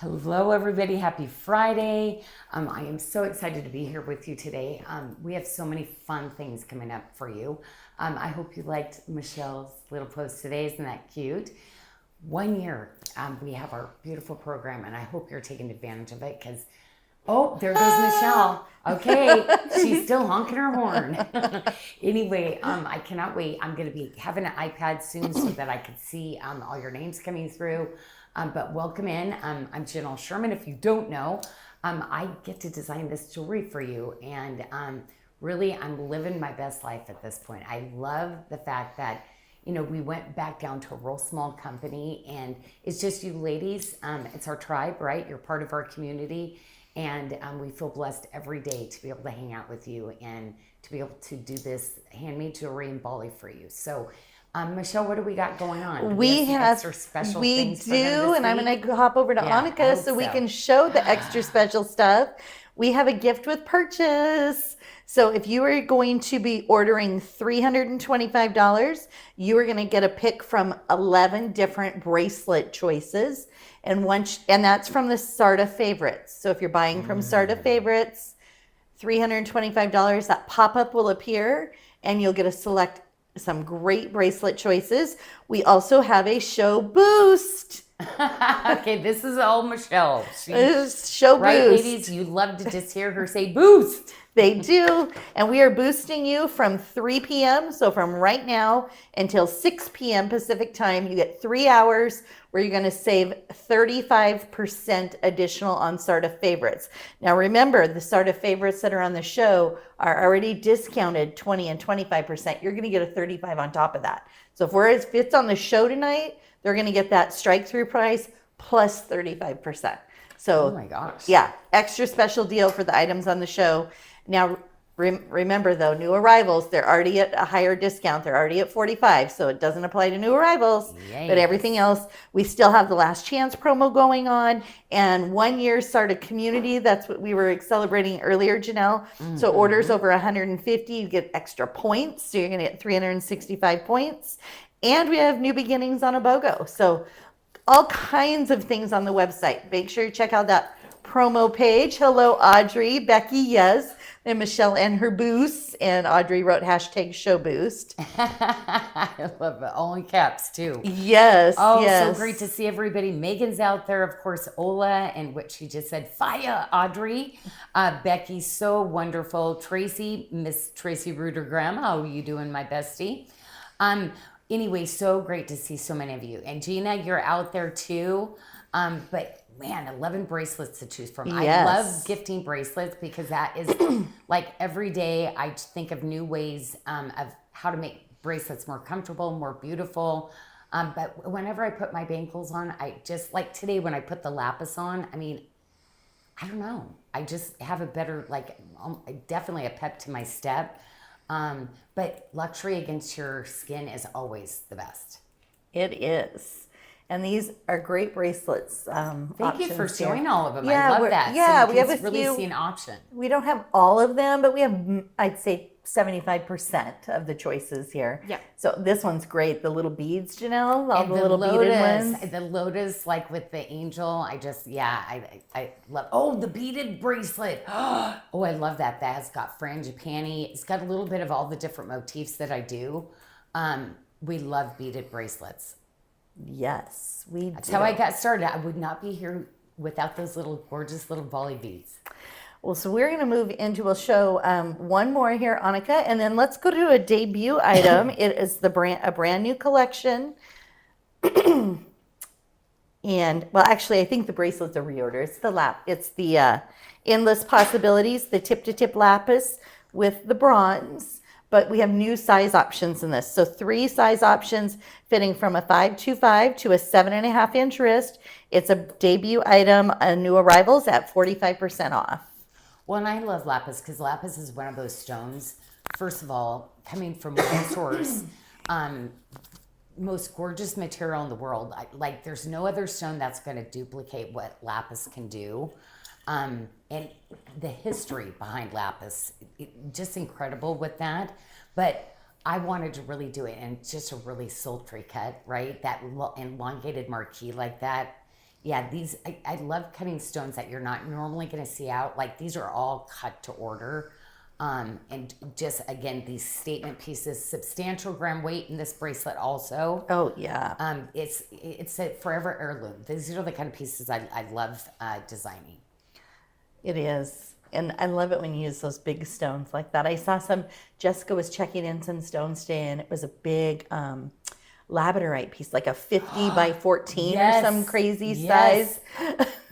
Hello, everybody. Happy Friday. I am so excited to be here with you today. We have so many fun things coming up for you. I hope you liked Michelle's little post today. Isn't that cute? 1 year, we have our beautiful program, and I hope you're taking advantage of it because, oh, there goes Michelle. Okay, she's still honking her horn. Anyway, I cannot wait. I'm going to be having an iPad soon so that I can see all your names coming through. But welcome in. I'm Janyl Sherman. If you don't know, I get to design this jewelry for you. And really, I'm living my best life at this point. I love the fact that, you know, we went back down to a real small company and it's just you ladies. It's our tribe, right? You're part of our community. And we feel blessed every day to be able to hang out with you and to be able to do this handmade jewelry in Bali for you. So, Michelle, what do we got going on? We have extra special we things do, for them this and I'm week? going to hop over to Yeah, I Annika hope so we so. can show the extra special stuff. We have a gift with purchase. So if you are going to be ordering $325, you are going to get a pick from 11 different bracelet choices, and that's from the SARDA favorites. So if you're buying from SARDA favorites, $325, that pop-up will appear, and you'll get to select some great bracelet choices. We also have a show boost. Okay, this is all Michelle. Show Right, boost. ladies, you love to just hear her say boost. They do. And we are boosting you from 3 p.m. So from right now until 6 p.m. Pacific time, you get 3 hours where you're going to save 35% additional on SARDA favorites. Now remember, the SARDA favorites that are on the show are already discounted 20 and 25%. You're going to get a 35 on top of that. So if it's on the show tonight, they're going to get that strike through price plus 35%. So, Oh my gosh. yeah, extra special deal for the items on the show. Now, remember though, new arrivals, they're already at a higher discount. They're already at 45, so it doesn't apply to new arrivals. Yes. But everything else, we still have the last chance promo going on, and 1 year started community. That's what we were celebrating earlier, Janyl. So orders over 150, you get extra points. So you're going to get 365 points. And we have new beginnings on a BOGO. So all kinds of things on the website. Make sure you check out that promo page. Hello, Audrey, Becky, yes, and Michelle and her boosts. And Audrey wrote hashtag show boost. I love it. All in caps, too. Yes, Oh, yes. so great to see everybody. Megan's out there, of course, Ola, and what she just said, fire, Audrey. Becky, so wonderful. Tracy, Miss Tracy Ruder-Graham, how are you doing, my bestie? Anyway, so great to see so many of you. And Gina, you're out there too. But man, 11 bracelets to choose from. Yes. I love gifting bracelets because that is like every day I think of new ways of how to make bracelets more comfortable, more beautiful. But whenever I put my bangles on, I just like today when I put the Lapis on, I mean, I don't know. I just have a better, definitely a pep to my step. But luxury against your skin is always the best. It is. And these are great bracelets. Thank you for showing here. all of them. Yeah, I love that. Yeah, so we have a really few. see an option. We don't have all of them, but we have, I'd say, 75% of the choices here. Yeah. So this one's great. The little beads, Janyl, all And the little beaded ones. the lotus, like with the angel, I love. Oh, the beaded bracelet. Oh, I love that. That has got frangipani. It's got a little bit of all the different motifs that I do. We love beaded bracelets. Yes, we do. That's how I got started. I would not be here without those little gorgeous little Bali beads. Well, so we're going to move into, we'll show one more here, Annika, and then let's go to a debut item. It is a brand new collection. And, well, actually, I think the bracelet's a reorder. It's the Endless Possibilities, the tip-to-tip lapis with the bronze. But we have new size options in this. So 3 size options fitting from a 5.25 to a 7.5 inch wrist. It's a debut item, new arrivals at 45% off. Well, and I love lapis because lapis is one of those stones, first of all, coming from one source, most gorgeous material in the world. There's no other stone that's going to duplicate what lapis can do. And the history behind lapis, just incredible with that. But I wanted to really do it in just a really sultry cut, right? That elongated marquee like that. Yeah, these, I love cutting stones that you're not normally going to see out. Like these are all cut to order. And just again, these statement pieces, substantial gram weight in this bracelet also. Oh, yeah. It's a forever heirloom. These are the kind of pieces I love designing. It is. And I love it when you use those big stones like that. I saw some, Jessica was checking in some stones today, and it was a big labradorite piece, like a 50 by 14 or some crazy size.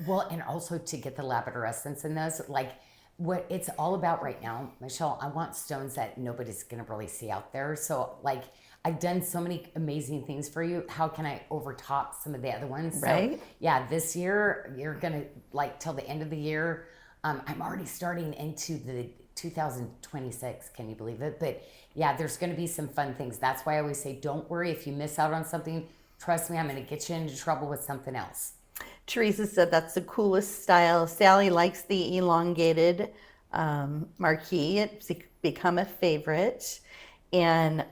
Well, and also to get the labradorescence in those, like what it's all about right now, Michelle, I want stones that nobody's going to really see out there. So like I've done so many amazing things for you. How can I overtop some of the other ones? Right. So yeah, this year you're going to like till the end of the year. I'm already starting into the 2026. Can you believe it? But yeah, there's going to be some fun things. That's why I always say, don't worry if you miss out on something. Trust me, I'm going to get you into trouble with something else. Teresa said that's the coolest style. Sally likes the elongated marquee. It's become a favorite. And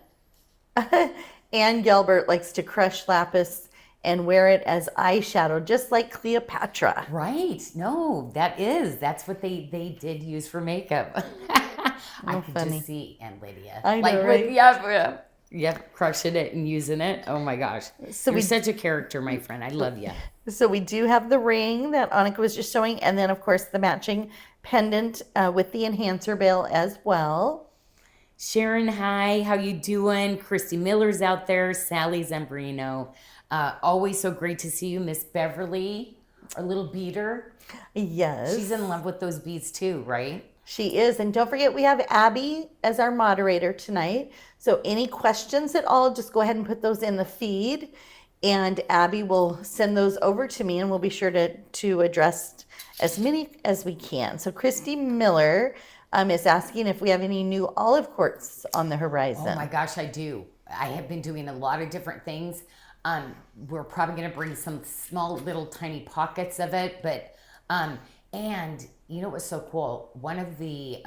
Ann Gilbert likes to crush lapis and wear it as eyeshadow, just like Cleopatra. Right. No, that's what they did use for makeup. I could just see Aunt Lydia. I know, right? Yep, crushing it and using it. Oh my gosh. So you're such a character, my friend. I love you. So we do have the ring that Annika was just showing, and then of course the matching pendant with the enhancer bail as well. Sharon, hi. How you doing? Christy Miller's out there. Sally Zambrino. Always so great to see you. Miss Beverly, our little beater. Yes. She's in love with those beads too, right? She is. And don't forget, we have Abby as our moderator tonight. So any questions at all, just go ahead and put those in the feed. And Abby will send those over to me, and we'll be sure to address as many as we can. So Christy Miller is asking if we have any new olive quartz on the horizon. Oh my gosh, I do. I have been doing a lot of different things. We're probably going to bring some small little tiny pockets of it, but and you know what's so cool? One of the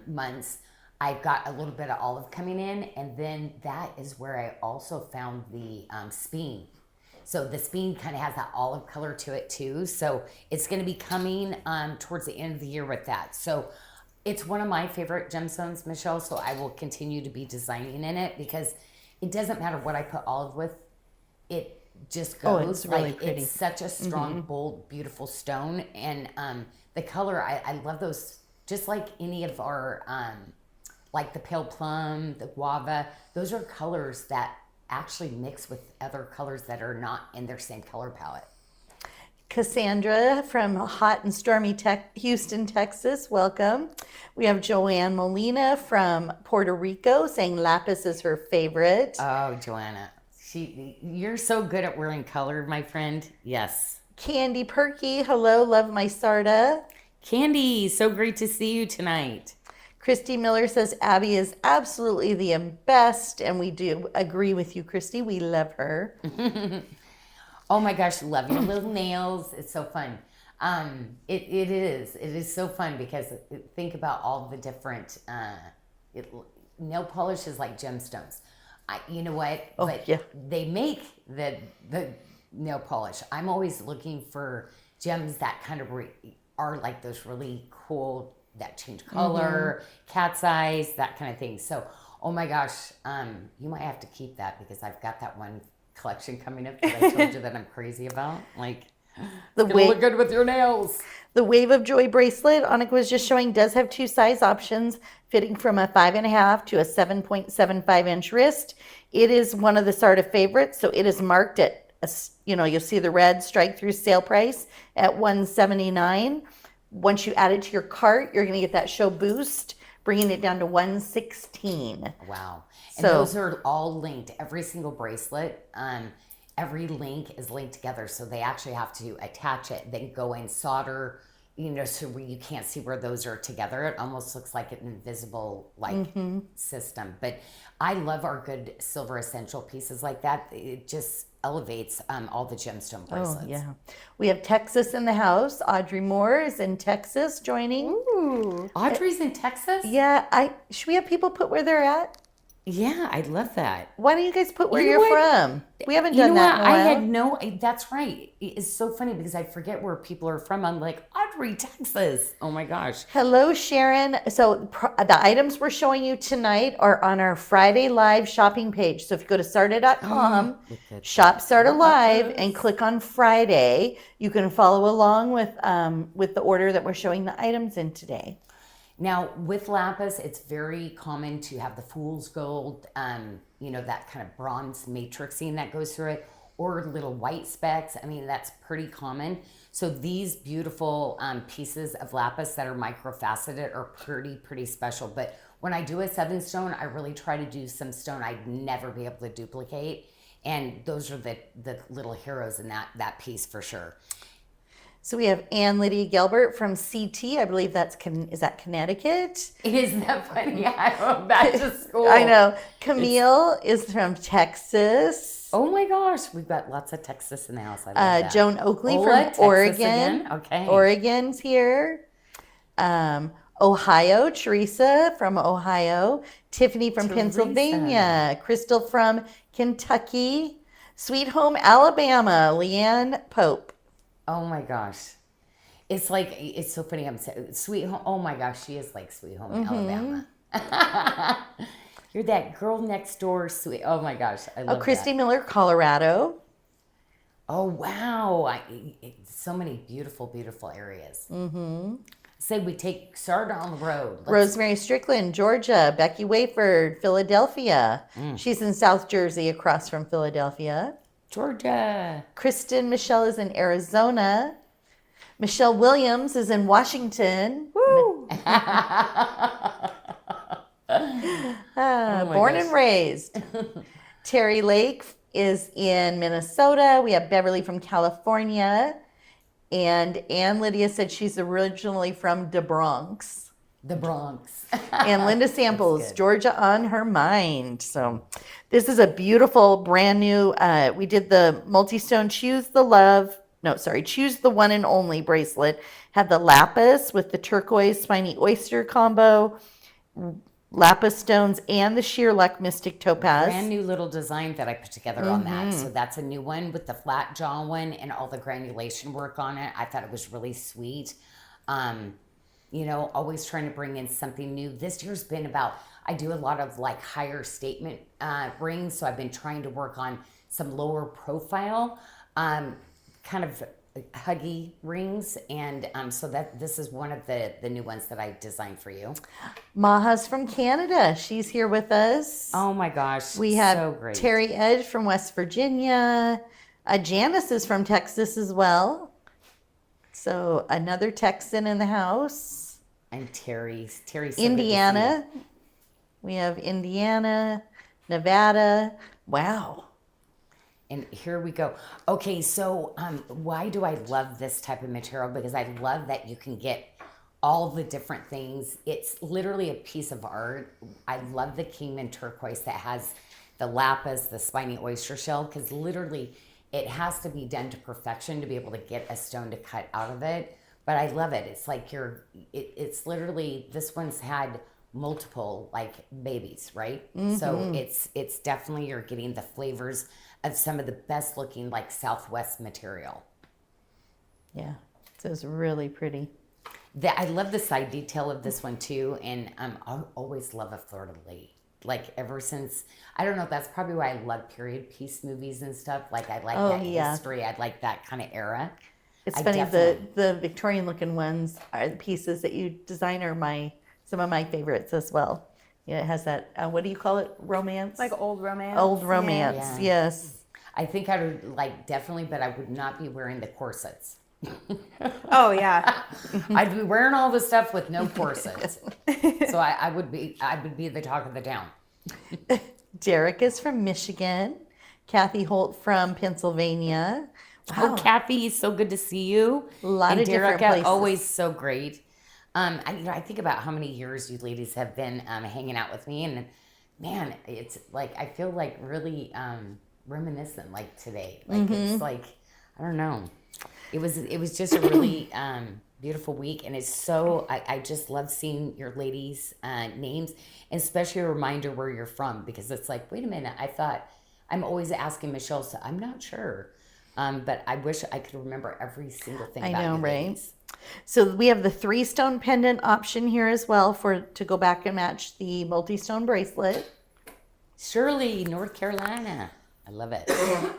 months I got a little bit of olive coming in, and then that is where I also found the speen. So the speen kind of has that olive color to it too. So it's going to be coming towards the end of the year with that. So it's one of my favorite gemstones, Michelle. So I will continue to be designing in it because it doesn't matter what I put olive with. It just goes. Oh, it's really pretty. It's such a strong, bold, beautiful stone. And the color, I love those, just like any of our, like the pale plum, the guava, those are colors that actually mix with other colors that are not in their same color palette. Cassandra from hot and stormy Houston, Texas, welcome. We have Joanne Molina from Puerto Rico saying lapis is her favorite. Oh, Joanna. You're so good at wearing color, my friend. Yes. Candy Perky, hello, love my SARDA. Candy, so great to see you tonight. Christy Miller says Abby is absolutely the best, and we do agree with you, Christy. We love her. Oh my gosh, love your little nails. It's so fun. It is so fun because think about all the different nail polish is like gemstones. You know what? Oh, but yeah. They make the nail polish. I'm always looking for gems that kind of are like those really cool that change color, cat's eyes, that kind of thing. So, oh my gosh, you might have to keep that because I've got that one collection coming up that I told you that I'm crazy about. Like, it's gonna look good with your nails. The Wave of Joy bracelet, Annika was just showing, does have two size options, fitting from a 5.5 to a 7.75 inch wrist. It is one of the SARDA favorites, so it is marked at, you'll see the red strike through sale price at $179. Once you add it to your cart, you're going to get that show boost, bringing it down to $116. Wow. And those are all linked. Every single bracelet, every link is linked together. So they actually have to attach it, then go and solder, so where you can't see where those are together. It almost looks like an invisible system. But I love our good silver essential pieces like that. It just elevates all the gemstone bracelets. Oh, yeah. We have Texas in the house. Audrey Moore is in Texas joining. Ooh. Audrey's in Texas? Yeah. Should we have people put where they're at? Yeah, I love that. Why don't you guys put where You know you're what? from? We haven't You done know that what? in a I while. had that's right. It's so funny because I forget where people are from. I'm like, Audrey, Texas. Oh my gosh. Hello, Sharon. So the items we're showing you tonight are on our Friday live shopping page. So if you go to sarda.com, Look at shop that. Sarda Live, and Yes. click on Friday, you can follow along with the order that we're showing the items in today. Now, with lapis, it's very common to have the fool's gold, that kind of bronze matrixing that goes through it, or little white specks. I mean, that's pretty common. So these beautiful pieces of lapis that are microfaceted are pretty special. But when I do a 7 stone, I really try to do some stone I'd never be able to duplicate. And those are the little heroes in that piece for sure. So we have Ann Lydia Gilbert from CT. I believe is that Connecticut? Isn't that funny? I went back to school. I know. Camille is from Texas. Oh my gosh, we've got lots of Texas in the house. I love that. Joan Oakley Ola, from Texas Oregon. again? Okay. Oregon's here. Ohio, Teresa from Ohio. Tiffany from Teresa. Pennsylvania. Crystal from Kentucky. Sweet Home, Alabama. Leanne Pope. Oh my gosh. It's like, it's so funny. I'm Sweet Home. Oh my gosh, she is like Sweet Home Alabama. You're that girl next door, sweet. Oh my gosh, I love Christy that. Miller, Colorado. Oh wow, so many beautiful areas. Say we take SARDA on the road. Rosemary Strickland, Georgia. Becky Wayford, Philadelphia. She's in South Jersey, across from Philadelphia. Georgia. Kristen Michelle is in Arizona. Michelle Williams is in Washington. Woo! Born and raised. Terry Lake is in Minnesota. We have Beverly from California. And Ann Lydia said she's originally from the Bronx. The Bronx. And Linda Samples, Georgia on her mind. So this is a beautiful brand new, we did the multi-stone choose the one and only bracelet. Had the lapis with the turquoise spiny oyster combo, lapis stones, and the sheer luck mystic topaz. Brand new little design that I put together on that. So that's a new one with the flat jaw one and all the granulation work on it. I thought it was really sweet. Always trying to bring in something new. This year's been about, I do a lot of like higher statement rings. So I've been trying to work on some lower profile, kind of huggy rings. And so this is one of the new ones that I designed for you. Maha's from Canada. She's here with us. Oh my gosh. We have so great. Terry Edge from West Virginia. Janice is from Texas as well. So another Texan in the house. And Terry's Indiana. We have Indiana, Nevada. Wow. And here we go. Okay, so why do I love this type of material? Because I love that you can get all the different things. It's literally a piece of art. I love the Kingman turquoise that has the lapis, the spiny oyster shell, because literally it has to be done to perfection to be able to get a stone to cut out of it. But I love it. It's like it's literally, this one's had multiple like babies, right? So it's definitely, you're getting the flavors of some of the best looking like Southwest material. Yeah, so it's really pretty. I love the side detail of this one too, and I always love a fleur-de-lis. Like ever since, I don't know, that's probably why I love period piece movies and stuff. Like I like that history. I like that kind of era. It's funny, the Victorian looking ones are the pieces that you design are some of my favorites as well. Yeah, it has that, what do you call it? Romance? Like old romance. Old romance, yes. I think I would like definitely, but I would not be wearing the corsets. Oh yeah. I'd be wearing all the stuff with no corsets. So I would be the talk of the town. Derek is from Michigan. Kathy Holt from Pennsylvania. Wow. Oh, Kathy, so good to see you. A lot of different places. Always so great. I think about how many years you ladies have been hanging out with me, and man, it's like I feel like really reminiscent like today. Like it's like, I don't know. it was just a really beautiful week, and it's so I just love seeing your ladies' names, and especially a reminder where you're from, because it's like, wait a minute, I thought I'm always asking Michelle, so I'm not sure, but I wish I could remember every single thing. I about know, you right? ladies. So we have the 3-stone pendant option here as well to go back and match the multi-stone bracelet. Shirley, North Carolina. I love it.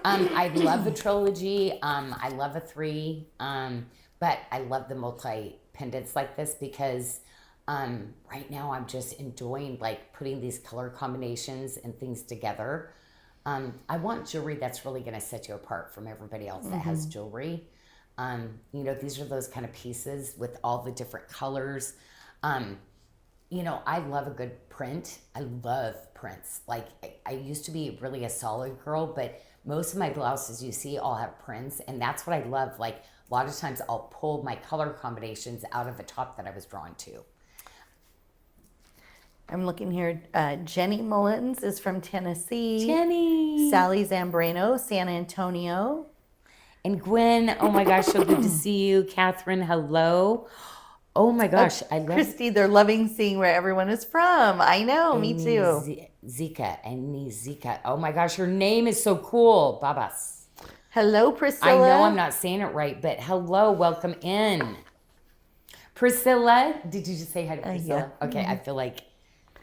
I love the trilogy. I love a 3, but I love the multi pendants like this because right now I'm just enjoying like putting these color combinations and things together. I want jewelry that's really going to set you apart from everybody else that has jewelry. These are those kind of pieces with all the different colors. I love a good print. I love prints. Like I used to be really a solid girl, but most of my blouses you see all have prints, and that's what I love. Like a lot of times I'll pull my color combinations out of a top that I was drawn to. I'm looking here. Jenny Mullins is from Tennessee. Jenny. Sally Zambrano, San Antonio. And Gwen, oh my gosh, so good to see you. Catherine, hello. Oh my gosh, I love Christy, they're loving seeing where everyone is from. I know, me too. Zika. Oh my gosh, your name is so cool. Babas. Hello, I Priscilla. know I'm not saying it right, but hello, welcome in. Priscilla, did you just say hi to Priscilla? Yeah. Okay, I feel like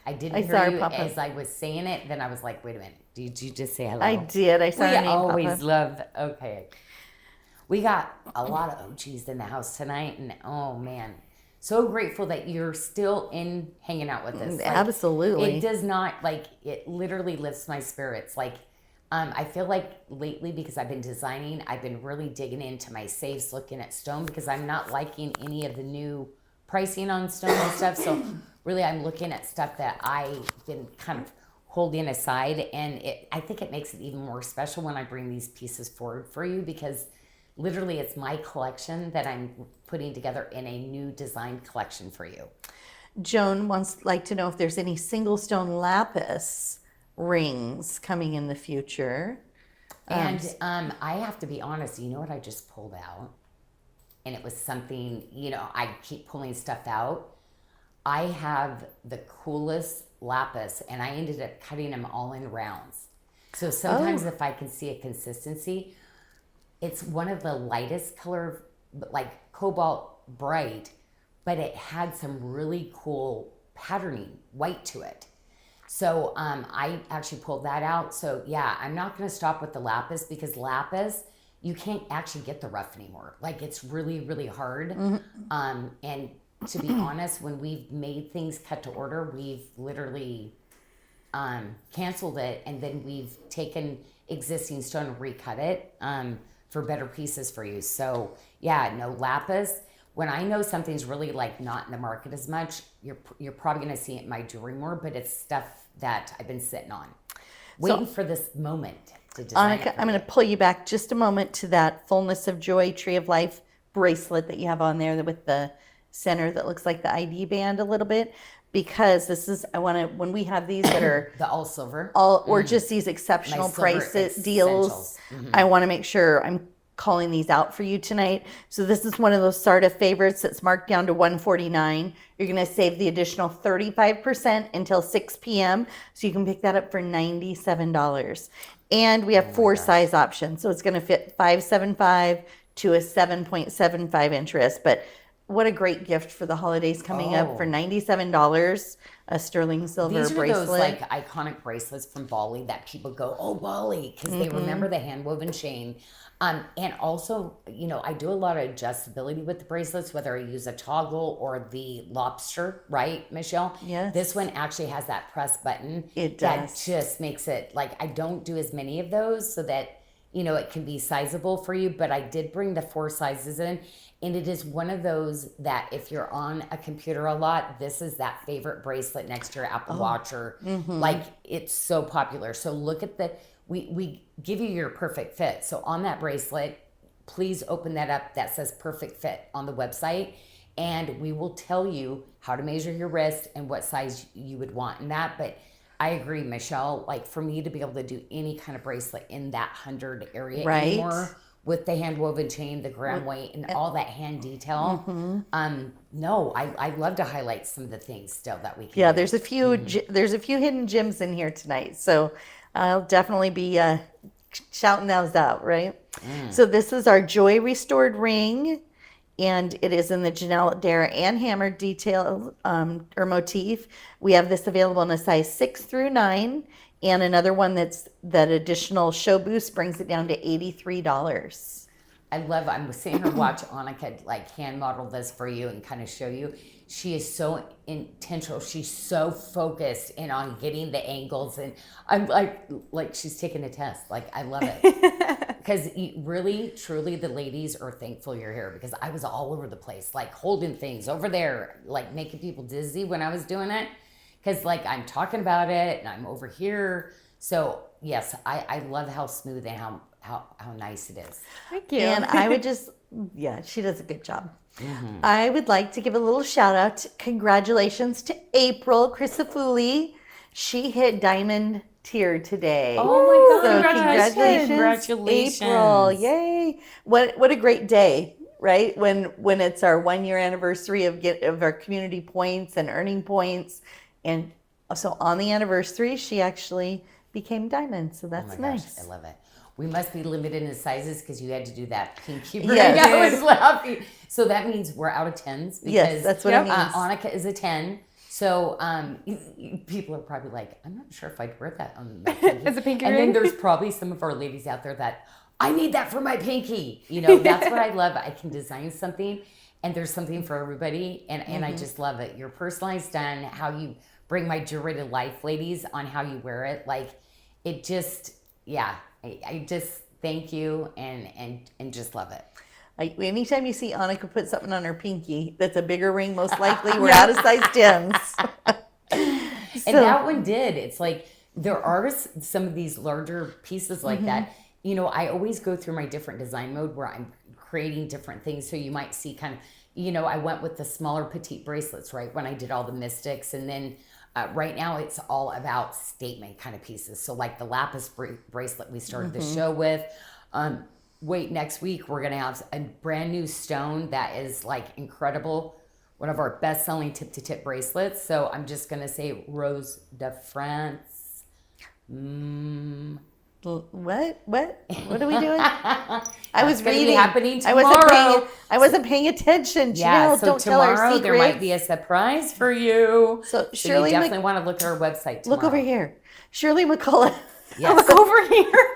I didn't I hear saw her you pop up. as I was saying it. Then I was like, wait a minute, did you just say hello? I did. I saw We her name pop always up. love, okay. We got a lot of OGs in the house tonight, and oh man, so grateful that you're still hanging out with us. Like, Absolutely. it does not, like, it literally lifts my spirits. Like, I feel like lately, because I've been designing, I've been really digging into my safes, looking at stone, because I'm not liking any of the new pricing on stone and stuff. So really, I'm looking at stuff that I've been kind of holding aside, and I think it makes it even more special when I bring these pieces forward for you, because literally it's my collection that I'm putting together in a new design collection for you. Joan wants like to know if there's any single stone lapis rings coming in the future. And I have to be honest, you know what I just pulled out? And it was something, I keep pulling stuff out. I have the coolest lapis, and I ended up cutting them all in rounds. So sometimes if I can see a consistency, it's one of the lightest color, like cobalt bright, but it had some really cool patterning, white to it. So I actually pulled that out. So yeah, I'm not going to stop with the lapis, because lapis, you can't actually get the rough anymore. Like it's really, really hard. And to be honest, when we've made things cut to order, we've literally canceled it, and then we've taken existing stone and recut it for better pieces for you. So yeah, no lapis. When I know something's really like not in the market as much, you're probably going to see it in my jewelry more, but it's stuff that I've been sitting on, waiting for this moment to design. Annika, I'm going to pull you back just a moment to that Fullness of Joy Tree of Life bracelet that you have on there with the center that looks like the ID band a little bit, because this is, I want to, when we have these that are the all silver, or just these exceptional My silver price deals, essentials. I want to make sure I'm calling these out for you tonight. So this is one of those SARDA favorites that's marked down to $149. You're going to save the additional 35% until 6 p.m. So you can pick that up for $97. And we have 4 size options. So it's going to fit 5.75 to a 7.75 inch wrist. But what a great gift for the holidays coming up for $97, a sterling silver These are bracelet. those like iconic bracelets from Bali that people go, oh, Bali, because they remember the hand woven chain. And also, I do a lot of adjustability with the bracelets, whether I use a toggle or the lobster, right, Michelle? Yes. This one actually has that press button. It That does. just makes it, like, I don't do as many of those so that, it can be sizable for you. But I did bring the 4 sizes in. And it is one of those that if you're on a computer a lot, this is that favorite bracelet next to your Apple Watch. Or like, it's so popular. So look at we give you your perfect fit. So on that bracelet, please open that up. That says perfect fit on the website. And we will tell you how to measure your wrist and what size you would want in that. But I agree, Michelle, like for me to be able to do any kind of bracelet in that 100 area Right. anymore with the hand woven chain, the gram weight, and all that hand detail. No, I love to highlight some of the things still that we can. Yeah, do. there's a few there's a few hidden gems in here tonight, so I'll definitely be shouting those out, right? So this is our Joy Restored ring, and it is in the Janyl Dare and Hammer detail or motif. We have this available in a size 6 through 9, and another one that additional show boost brings it down to $83. I'm sitting here watch Annika like hand model this for you and kind of show you. She is so intentional. She's so focused in on getting the angles, and I'm like she's taking a test. Like I love it because really, truly, the ladies are thankful you're here because I was all over the place, like holding things over there, like making people dizzy when I was doing it. Because like I'm talking about it and I'm over here. So yes, I love how smooth and how nice it is. Thank you. And I would she does a good job. I would like to give a little shout out. Congratulations to April Crisafulli. She hit diamond tier today. Oh my God! So congratulations, April! Yay! What a great day, right? When it's our 1 year anniversary of our community points and earning points, and so on the anniversary, she actually became diamond. So that's nice. Gosh, I love it. We must be limited in sizes because you had to do that pinky ring. Yes. I was laughing. So that means we're out of 10s. Because, Yes, that's what it means. Annika is a 10. So people are probably like, I'm not sure if I'd wear that on my pinky. As a pinky and ring? then there's probably some of our ladies out there that, I need that for my pinky. You know, that's what I love. I can design something and there's something for everybody. And I just love it. Your personalized done, how you bring my jewelry to life, ladies, on how you wear it. Like, it just, I just thank you and just love it. Anytime you see Annika put something on her pinky that's a bigger ring, most likely we're out of size 10s. And that one did. It's like there are some of these larger pieces like that. You know, I always go through my different design mode where I'm creating different things. So you might see kind of, you know, I went with the smaller petite bracelets, right? When I did all the mystics. And then right now it's all about statement kind of pieces. So like the Lapis bracelet we started the show with. Wait, next week we're going to have a brand new stone that is like incredible. One of our best selling tip to tip bracelets. So I'm just going to say Rose de France. What are we doing? I was gonna be reading. happening tomorrow. I wasn't paying attention. Yeah, Janelle, so don't tell our tomorrow secrets. there might be a surprise for you. So you Shirley, definitely want to look at our website tomorrow. look over here. Shirley McCullough. Yes. Look over here.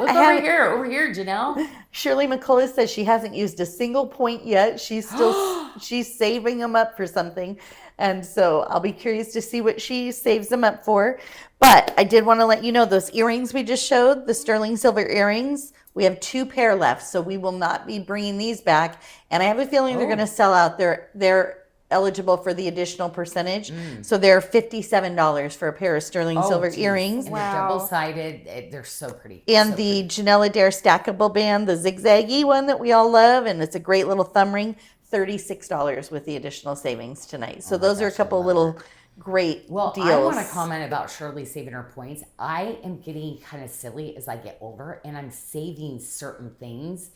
Look over here, Janyl. Shirley McCullough says she hasn't used a single point yet. She's still she's saving them up for something. And so I'll be curious to see what she saves them up for. But I did want to let you know those earrings we just showed, the sterling silver earrings, we have 2 pair left. So we will not be bringing these back. And I have a feeling they're going to sell out. They're eligible for the additional percentage. So they're $57 for a pair of sterling silver earrings. And they're double-sided. They're so pretty. And so the Janyl Dare stackable band, the zigzaggy one that we all love, and it's a great little thumb ring, $36 with the additional savings tonight. So those are a couple little great deals. I want to comment about Shirley saving her points. I am getting kind of silly as I get older, and I'm saving certain things,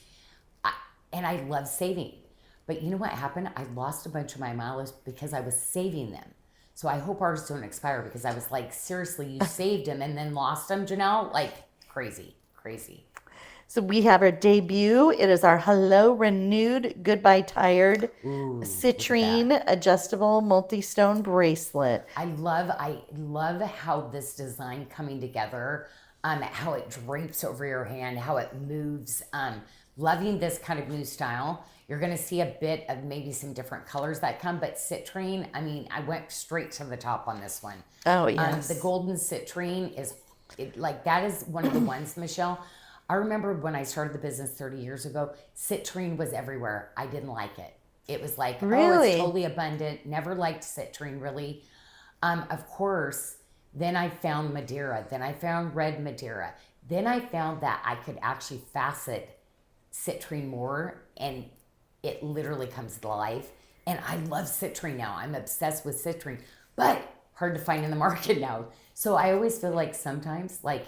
and I love saving. But you know what happened? I lost a bunch of my mileage because I was saving them. So I hope ours don't expire because I was like, seriously, you saved them and then lost them, Janyl? Like, crazy. So we have our debut. It is our Hello Renewed Goodbye Tired Citrine adjustable multi-stone bracelet. I love how this design coming together, how it drapes over your hand, how it moves. Loving this kind of new style. You're going to see a bit of maybe some different colors that come, but citrine, I mean, I went straight to the top on this one. Oh, yes. The golden citrine that is one of the ones, Michelle. I remember when I started the business 30 years ago, citrine was everywhere. I didn't like it. It was like, really? It's totally abundant. Never liked citrine, really. Of course, then I found Madeira. Then I found red Madeira. Then I found that I could actually facet citrine more, and it literally comes to life. And I love citrine now. I'm obsessed with citrine, but hard to find in the market now. So I always feel like sometimes, like,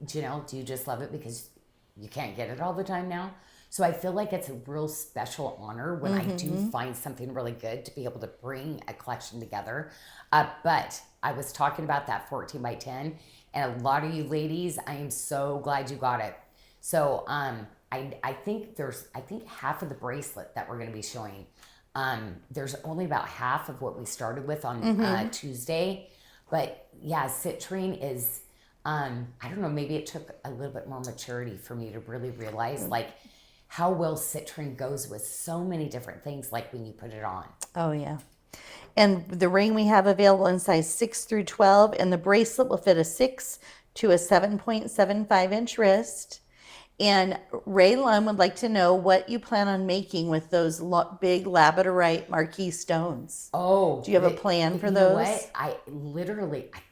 Janyl, do you just love it because you can't get it all the time now? So I feel like it's a real special honor when I do find something really good to be able to bring a collection together. But I was talking about that 14 by 10, and a lot of you ladies, I am so glad you got it. So I think half of the bracelet that we're going to be showing. There's only about half of what we started with on Tuesday, but yeah, citrine is. I don't know. Maybe it took a little bit more maturity for me to really realize like how well citrine goes with so many different things. Like when you put it on. Oh, yeah. And the ring we have available in size 6 through 12, and the bracelet will fit a 6 to a 7.75 inch wrist. And Ray Lund would like to know what you plan on making with those big labradorite marquee stones. Oh, do you have a plan for you those? Know what? I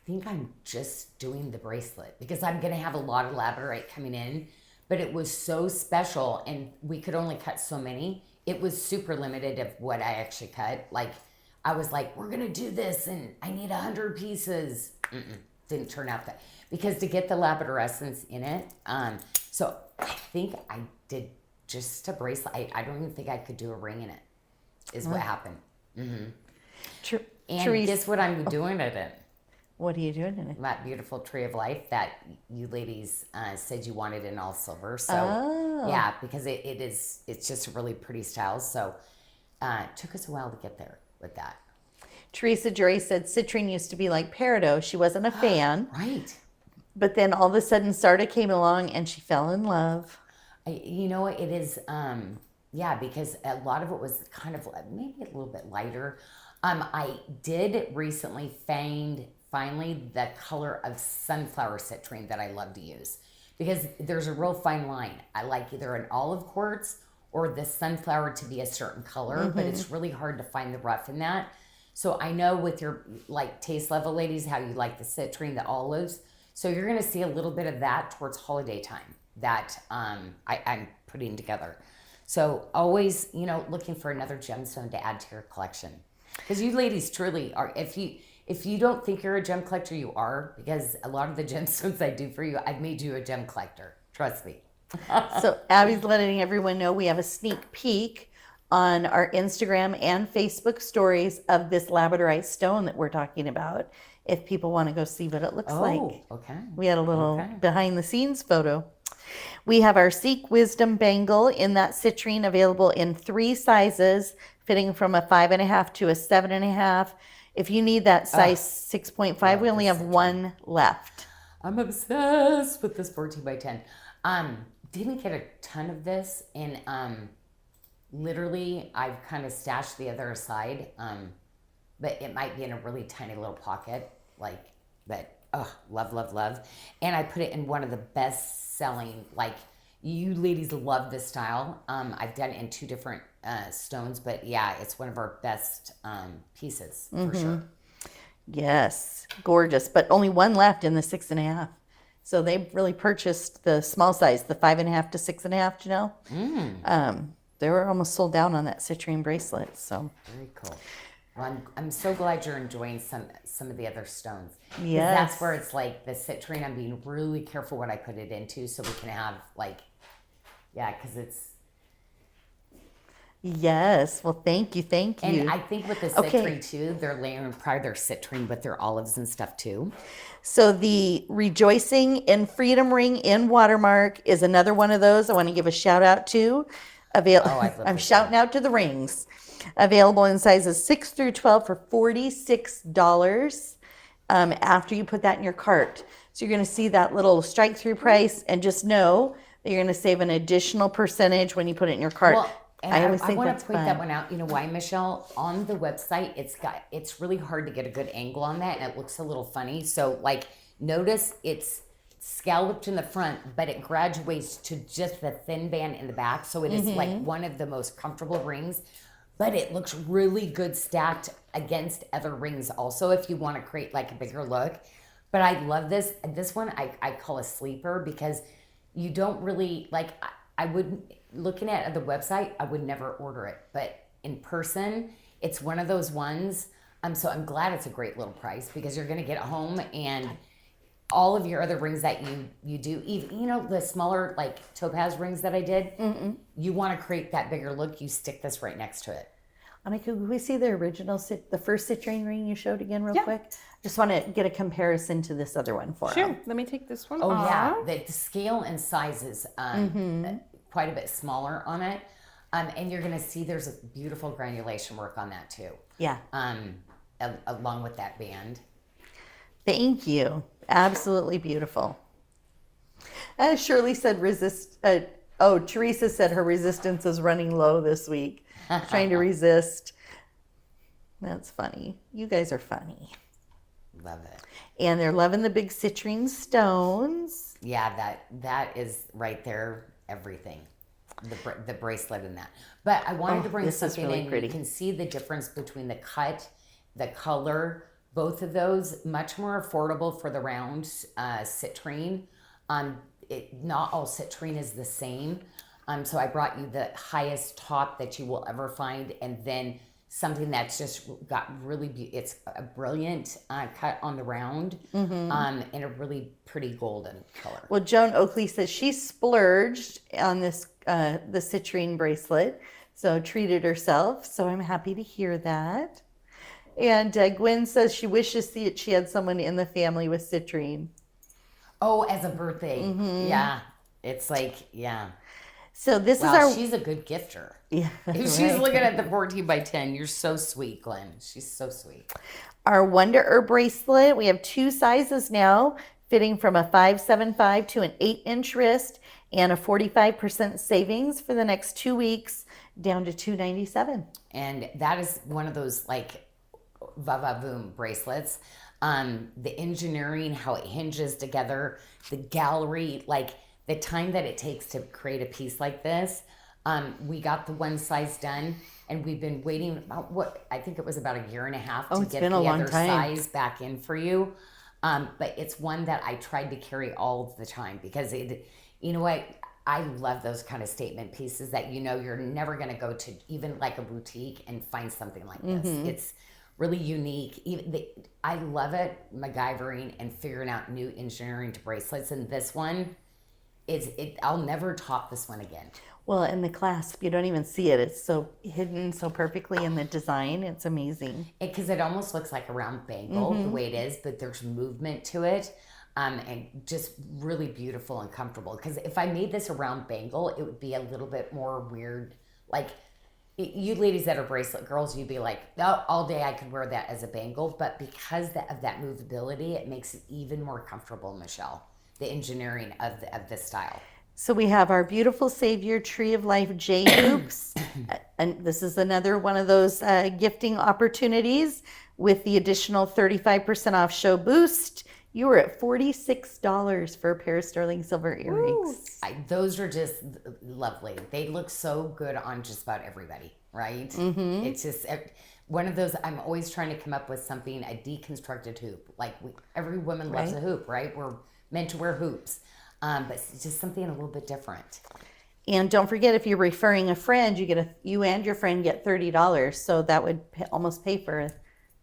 think I'm just doing the bracelet because I'm going to have a lot of labradorite coming in, but it was so special and we could only cut so many. It was super limited of what I actually cut. Like, I was like, we're going to do this and I need 100 pieces. Didn't turn out that, because to get the labradorescence in it, so I think I did just a bracelet. I don't even think I could do a ring in it, is what happened. And Therese, guess what I'm doing it in? what are you doing in it? That beautiful tree of life that you ladies said you wanted in all silver. So yeah, because it's just a really pretty style. So it took us a while to get there with that. Teresa Jory said Citrine used to be like Peridot. She wasn't a fan. Right. But then all of a sudden SARDA came along and she fell in love. You know what, it is, yeah, because a lot of it was kind of maybe a little bit lighter. I did recently find finally the color of sunflower citrine that I love to use, because there's a real fine line. I like either an olive quartz or the sunflower to be a certain color, but it's really hard to find the rough in that. So I know with your like taste level, ladies, how you like the citrine, the olives. So you're going to see a little bit of that towards holiday time that I'm putting together. So always, looking for another gemstone to add to your collection. Because you ladies truly are, if you don't think you're a gem collector, you are, because a lot of the gemstones I do for you, I've made you a gem collector. Trust me. So Abby's letting everyone know we have a sneak peek on our Instagram and Facebook stories of this labradorite stone that we're talking about, if people want to go see what it looks like. Okay. We had a little behind the scenes photo. We have our Seek Wisdom bangle in that citrine, available in 3 sizes, fitting from a 5.5 to a 7.5. If you need that size 6.5, we only have one left. I'm obsessed with this 14 by 10. Didn't get a ton of this, and literally I've kind of stashed the other side, but it might be in a really tiny little pocket, love. And I put it in one of the best selling, you ladies love this style. I've done it in 2 different stones, but yeah, it's one of our best pieces for sure. Yes, gorgeous, but only one left in the 6.5. So they really purchased the small size, the 5.5 to 6.5, Janyl. They were almost sold out on that citrine bracelet. So very cool. Well, I'm so glad you're enjoying some of the other stones. Yes. That's where it's like the citrine, I'm being really careful what I put it into so we can have because it's. Yes. Well, thank you. And I think with the citrine too, they're layering probably their citrine with their olives and stuff too. So the Rejoicing in Freedom ring in watermark is another one of those I want to give a shout out to. I'm shouting out to the rings. Available in sizes 6 through 12 for $46 after you put that in your cart. So you're going to see that little strike through price, and just know that you're going to save an additional percentage when you put it in your cart. Well, and I want to point fun. that one out. You know why, Michelle? On the website, it's really hard to get a good angle on that, and it looks a little funny. So notice it's scalloped in the front, but it graduates to just the thin band in the back. So it is one of the most comfortable rings. But it looks really good stacked against other rings also, if you want to create a bigger look. But I love this. This one I call a sleeper, because you don't really, I wouldn't, looking at the website, I would never order it. But in person, it's one of those ones. So I'm glad it's a great little price, because you're going to get it home and all of your other rings that you do, even, you know, the smaller like topaz rings that I did, you want to create that bigger look, you stick this right next to it. Annika, could we see the original, the first citrine ring you showed again real quick? Just want to get a comparison to this other one for Sure. them. Let me take this one Oh off. yeah, the scale and size is quite a bit smaller on it. And you're going to see there's a beautiful granulation work on that too. Yeah. Along with that band. Thank you. Absolutely beautiful. As Shirley said, Teresa said her resistance is running low this week. Trying to resist. That's funny. You guys are funny. Love it. And they're loving the big citrine stones. Yeah, that is right there, everything. The bracelet and that. But I wanted to bring something really in. pretty. You can see the difference between the cut, the color, both of those, much more affordable for the round citrine. Not all citrine is the same. So I brought you the highest top that you will ever find, and then something that's just got really it's a brilliant cut on the round, and a really pretty golden color. Well, Joan Oakley says she splurged on this the citrine bracelet, so treated herself. So I'm happy to hear that. And Gwen says she wishes she had someone in the family with citrine. Oh, as a birthday, yeah, it's like So this wow, is our. she's a good gifter. Yeah, If she's looking at the 14 by 10, you're so sweet, Glenn. She's so sweet. Our Wonder Herb bracelet. We have 2 sizes now, fitting from a 5.75 to an 8-inch wrist, and a 45% savings for the next 2 weeks, down to $297. And that is one of those like va-va-voom bracelets. The engineering, how it hinges together, the gallery, like the time that it takes to create a piece like this. We got the one size done, and we've been waiting about I think it was about a year and a half to get the other size back in for you. But it's one that I tried to carry all the time because you know what? I love those kind of statement pieces that you're never going to go to even like a boutique and find something like this. It's really unique. I love it, MacGyvering and figuring out new engineering to bracelets. And this one I'll never top this one again. Well, and the clasp, you don't even see it. It's so hidden so perfectly in the design. It's amazing. Because it almost looks like a round bangle the way it is, but there's movement to it. And just really beautiful and comfortable. Because if I made this a round bangle, it would be a little bit more weird. Like, you ladies that are bracelet girls, you'd be like, oh, all day I could wear that as a bangle. But because of that movability, it makes it even more comfortable, Michelle. The engineering of this style. So we have our beautiful Savior Tree of Life J hoops. And this is another one of those gifting opportunities with the additional 35% off show boost. You were at $46 for a pair of sterling silver earrings. Those are just lovely. They look so good on just about everybody, right? It's just one of those, I'm always trying to come up with something, a deconstructed hoop. Like every woman loves a hoop, right? We're meant to wear hoops, but it's just something a little bit different. And don't forget, if you're referring a friend, you and your friend get $30. So that would almost pay for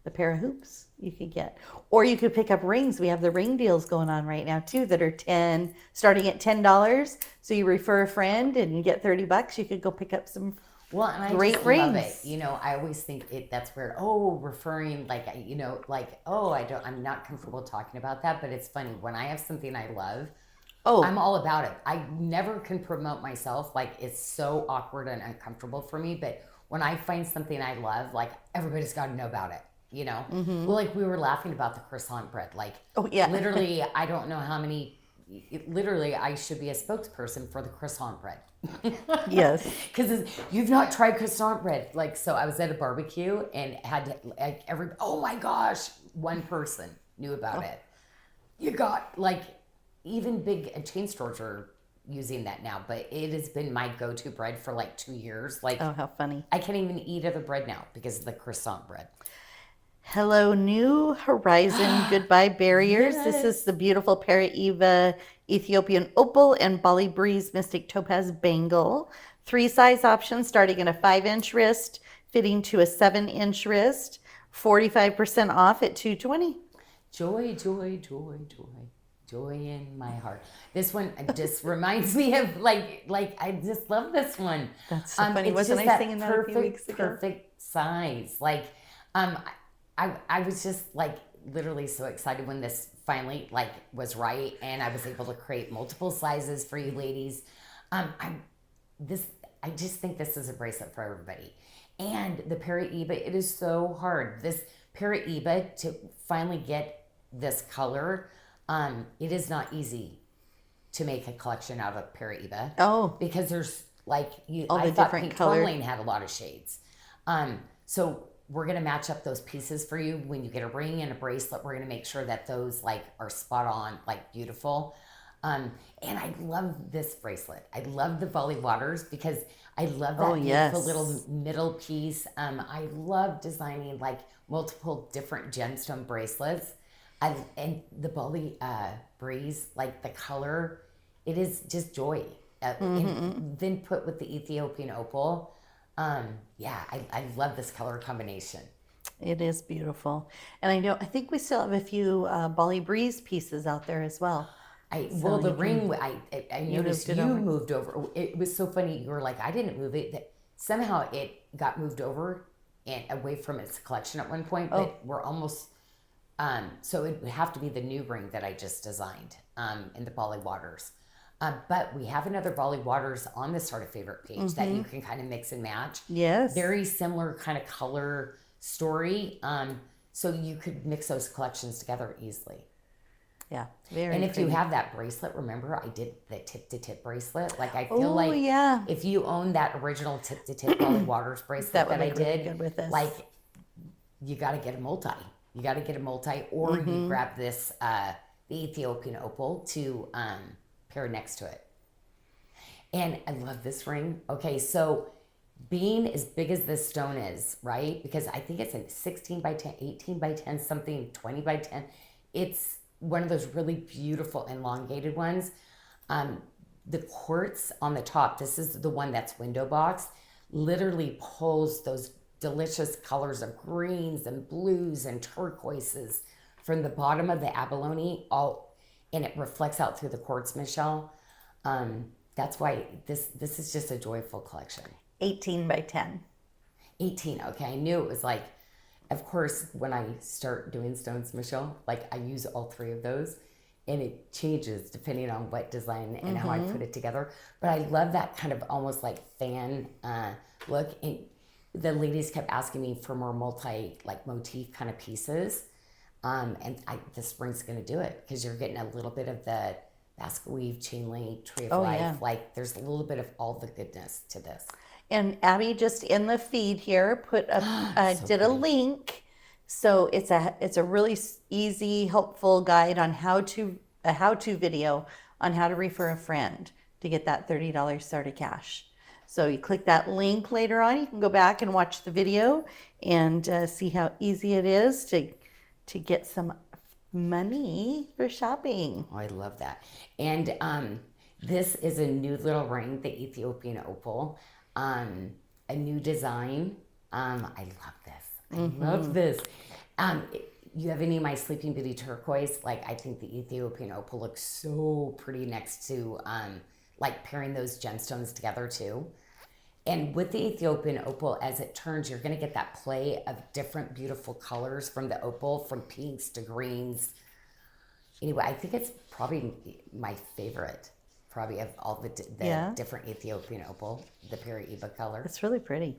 the pair of hoops you could get. Or you could pick up rings. We have the ring deals going on right now too that are starting at $10. So you refer a friend and you get $30. You could go pick up some and I great just rings. love it. I always think that's weird. Oh, referring I'm not comfortable talking about that, but it's funny when I have something I love. Oh, I'm all about it. I never can promote myself. Like it's so awkward and uncomfortable for me. But when I find something I love, like everybody's got to know about it. Well, like we were laughing about the croissant bread. Like, literally, I don't know how many. Literally, I should be a spokesperson for the croissant bread. Yes. Because you've not tried croissant bread. Like, so I was at a barbecue and had oh my gosh, one person knew about it. You got, like, even big chain stores are using that now, but it has been my go-to bread for like 2 years. Like, oh, how funny. I can't even eat other bread now because of the croissant bread. Hello, New Horizon Goodbye Barriers. Yes. This is the beautiful Para-Eva Ethiopian Opal and Bali Breeze Mystic Topaz Bangle. 3 size options starting at a 5-inch wrist, fitting to a 7-inch wrist. 45% off at $220. Joy, joy, joy, joy, joy in my heart. This one just reminds me of like I just love this one. That's so funny. It's Wasn't just I singing that a few weeks ago? Perfect size. Like, I was just like literally so excited when this finally like was right, and I was able to create multiple sizes for you ladies. I just think this is a bracelet for everybody. And the Paraiba, it is so hard. This Paraiba, to finally get this color, it is not easy to make a collection out of Paraiba. Oh. Because there's like, All the I thought different pink color. tourmaline had a lot of shades. So we're going to match up those pieces for you. When you get a ring and a bracelet, we're going to make sure that those like are spot on, like beautiful. And I love this bracelet. I love the Bali waters because I love that beautiful little middle piece. I love designing like multiple different gemstone bracelets. And the Bali breeze, like the color, it is just joy. And then put with the Ethiopian opal. I love this color combination. It is beautiful. And I think we still have a few Bali Breeze pieces out there as well. The ring, I noticed you moved over. It was so funny. You were like, I didn't move it. That somehow it got moved over and away from its collection at one point, but we're almost, so it would have to be the new ring that I just designed in the Bali waters. But we have another Bali waters on the SARDA favorite page that you can kind of mix and match. Yes. Very similar kind of color story. So you could mix those collections together easily. Yeah, very. And if you have that bracelet, remember I did the tip-to-tip bracelet. Like I feel if you own that original tip-to-tip Bali Waters bracelet that I did, really good with this. like you got to get a multi. You got to get a multi, or you grab this the Ethiopian opal to pair next to it. And I love this ring. Okay, so being as big as this stone is, right? Because I think it's a 16 by 10, 18 by 10, something 20 by 10. It's one of those really beautiful elongated ones. The quartz on the top, this is the one that's window box, literally pulls those delicious colors of greens and blues and turquoises from the bottom of the abalone, and it reflects out through the quartz, Michelle. That's why this is just a joyful collection. 18 by 10. 18, okay. I knew it was like, of course, when I start doing stones, Michelle, like I use all three of those, and it changes depending on what design and how I put it together. But I love that kind of almost like fan look. And the ladies kept asking me for more motif kind of pieces. And this ring's going to do it because you're getting a little bit of the basket weave, chain link, tree of life. Yeah. Like there's a little bit of all the goodness to this. And Abby just in the feed here put up a link, so it's a really easy, helpful guide on a how-to video on how to refer a friend to get that $30 starter cash. So you click that link later on. You can go back and watch the video and see how easy it is to get some money for shopping. Oh, I love that. And this is a new little ring, the Ethiopian opal. A new design. I love this. I love this. You have any of my Sleeping Beauty turquoise? Like I think the Ethiopian opal looks so pretty next to like pairing those gemstones together too. And with the Ethiopian opal, as it turns, you're going to get that play of different beautiful colors from the opal, from pinks to greens. Anyway, I think it's probably my favorite. Probably of all the different Ethiopian opal, the Paraiba color. It's really pretty.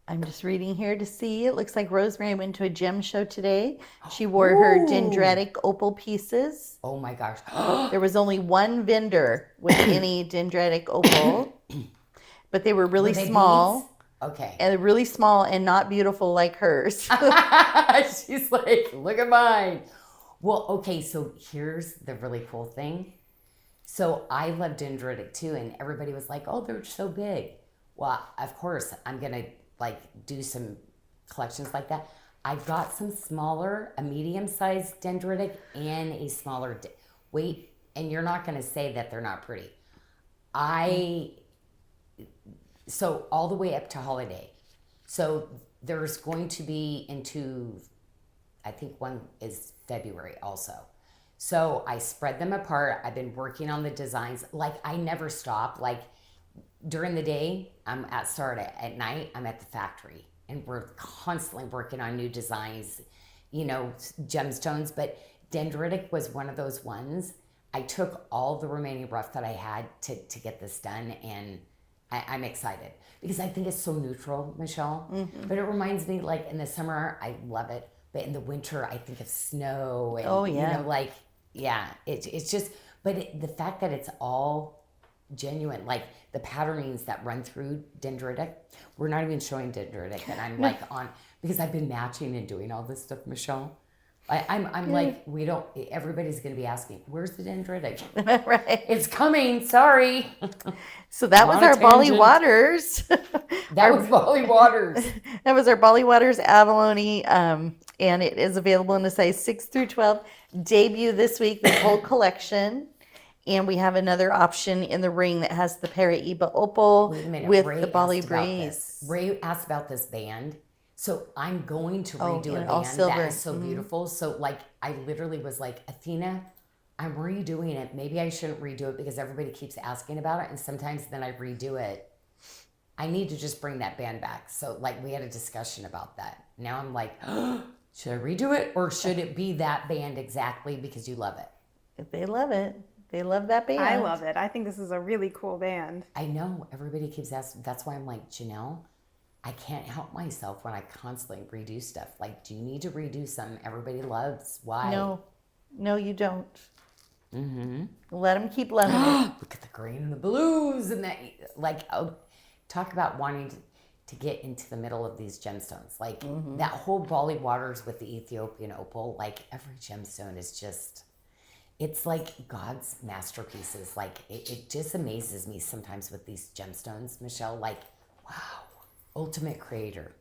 I'm just reading here to see. It looks like Rosemary went to a gem show today. She wore her dendritic opal pieces. Oh my gosh. There was only one vendor with any dendritic opal, but they were really small. Beads? Okay. And really small and not beautiful like hers. She's like, look at mine. Well, okay, so here's the really cool thing. So I love dendritic too, and everybody was like, oh, they're so big. Well, of course, I'm going to like do some collections like that. I've got some smaller, a medium-sized dendritic and a smaller, wait, and you're not going to say that they're not pretty. So all the way up to holiday. So there's going to be I think one is February also. So I spread them apart. I've been working on the designs. Like I never stop. Like during the day, I'm at SARDA. At night, I'm at the factory. And we're constantly working on new designs, gemstones. But dendritic was one of those ones. I took all the remaining rough that I had to get this done. And I'm excited because I think it's so neutral, Michelle. Mm-hmm. But it reminds me, like in the summer, I love it. But in the winter, I think of snow. And, it's just, but the fact that it's all genuine, like the patternings that run through dendritic, we're not even showing dendritic. And I'm like because I've been matching and doing all this stuff, Michelle. I'm like, everybody's going to be asking, where's the dendritic? Right. It's coming. Sorry. So that was our Bali Waters. That was Bali Waters. That was our Bali Waters abalone. And it is available in a size 6 through 12. Debut this week, the whole collection. And we have another option in the ring that has the Paraiba opal with Ray the Bali brace. Ray asked about this band. So I'm going to redo a all band silver. that is so beautiful. So like I literally was like, Athena, I'm redoing it. Maybe I shouldn't redo it because everybody keeps asking about it. And sometimes then I redo it. I need to just bring that band back. So like we had a discussion about that. Now I'm like, should I redo it or should it be that band exactly because you love it? If they love it. They love that band. I love it. I think this is a really cool band. I know. Everybody keeps asking. That's why I'm like, Janyl, I can't help myself when I constantly redo stuff. Like, do you need to redo something everybody loves? Why? No, you don't. Mm-hmm. Let them keep loving it. Look at the green and the blues and that. Like, talk about wanting to get into the middle of these gemstones. Like that whole Bali Waters with the Ethiopian opal. Like every gemstone is just. It's like God's masterpieces. Like it just amazes me sometimes with these gemstones, Michelle. Like, wow, ultimate creator.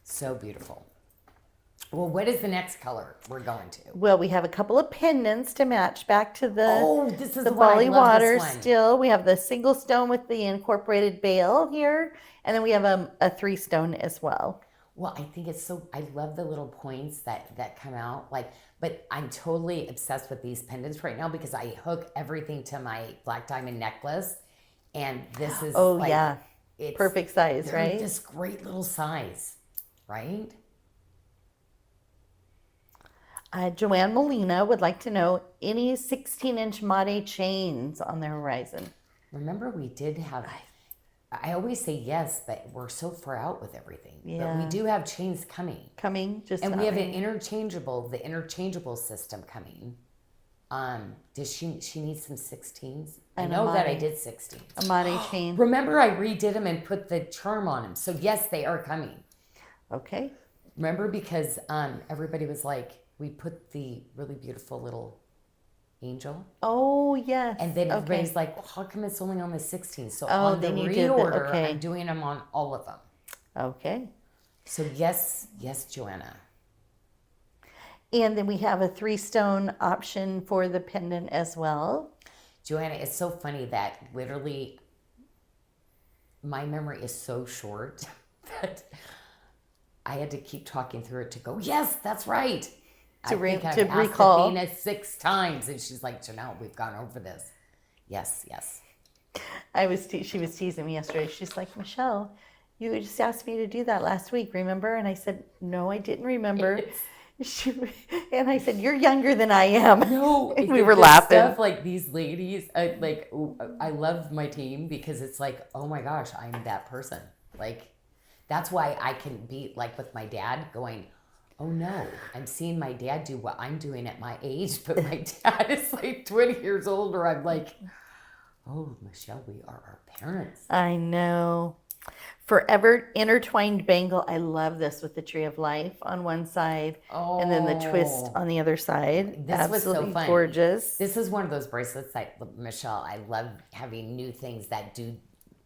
So beautiful. Well, what is the next color we're going to? Well, we have a couple of pendants to match back to the this is the one. Bali I love Water this one. still. We have the single stone with the incorporated bail here, and then we have a 3-stone as well. Well, I think it's so. I love the little points that come out. Like, but I'm totally obsessed with these pendants right now because I hook everything to my black diamond necklace, and this is it's perfect size, right? This great little size, right? Joanne Molina would like to know any 16-inch mate chains on the horizon. Remember, we did have. I always say yes, but we're so far out with everything. Yeah. But we do have chains coming. Just and we have the interchangeable system coming. Does she needs some 16s? I know that I did 16s. A mate chain. Remember, I redid them and put the charm on them. So yes, they are coming. Okay. Remember, because everybody was like, we put the really beautiful little angel. Oh, yes. And then everybody's like, well, how come it's only on the 16th? So Oh, on the then you did reorder, okay. I'm doing them on all of them. Okay. So yes, Joanna. And then we have a 3-stone option for the pendant as well. Joanna, it's so funny that literally my memory is so short that I had to keep talking through it to go, yes, that's right. To I've recall. Athena 6 times, and she's like, Janyl, we've gone over this. Yes. She was teasing me yesterday. She's like, Michelle, you just asked me to do that last week, remember? And I said, no, I didn't remember. And I said, you're younger than I am. No, we were laughing. Stuff like these ladies, I love my team because it's like, oh my gosh, I'm that person. Like, that's why I can be like with my dad going, oh no, I'm seeing my dad do what I'm doing at my age, but my dad is like 20 years older. I'm like, oh, Michelle, we are our parents. I know. Forever intertwined bangle. I love this with the tree of life on one side and then the twist on the other side. This Absolutely was so fun. Gorgeous. This is one of those bracelets that, Michelle, I love having new things that do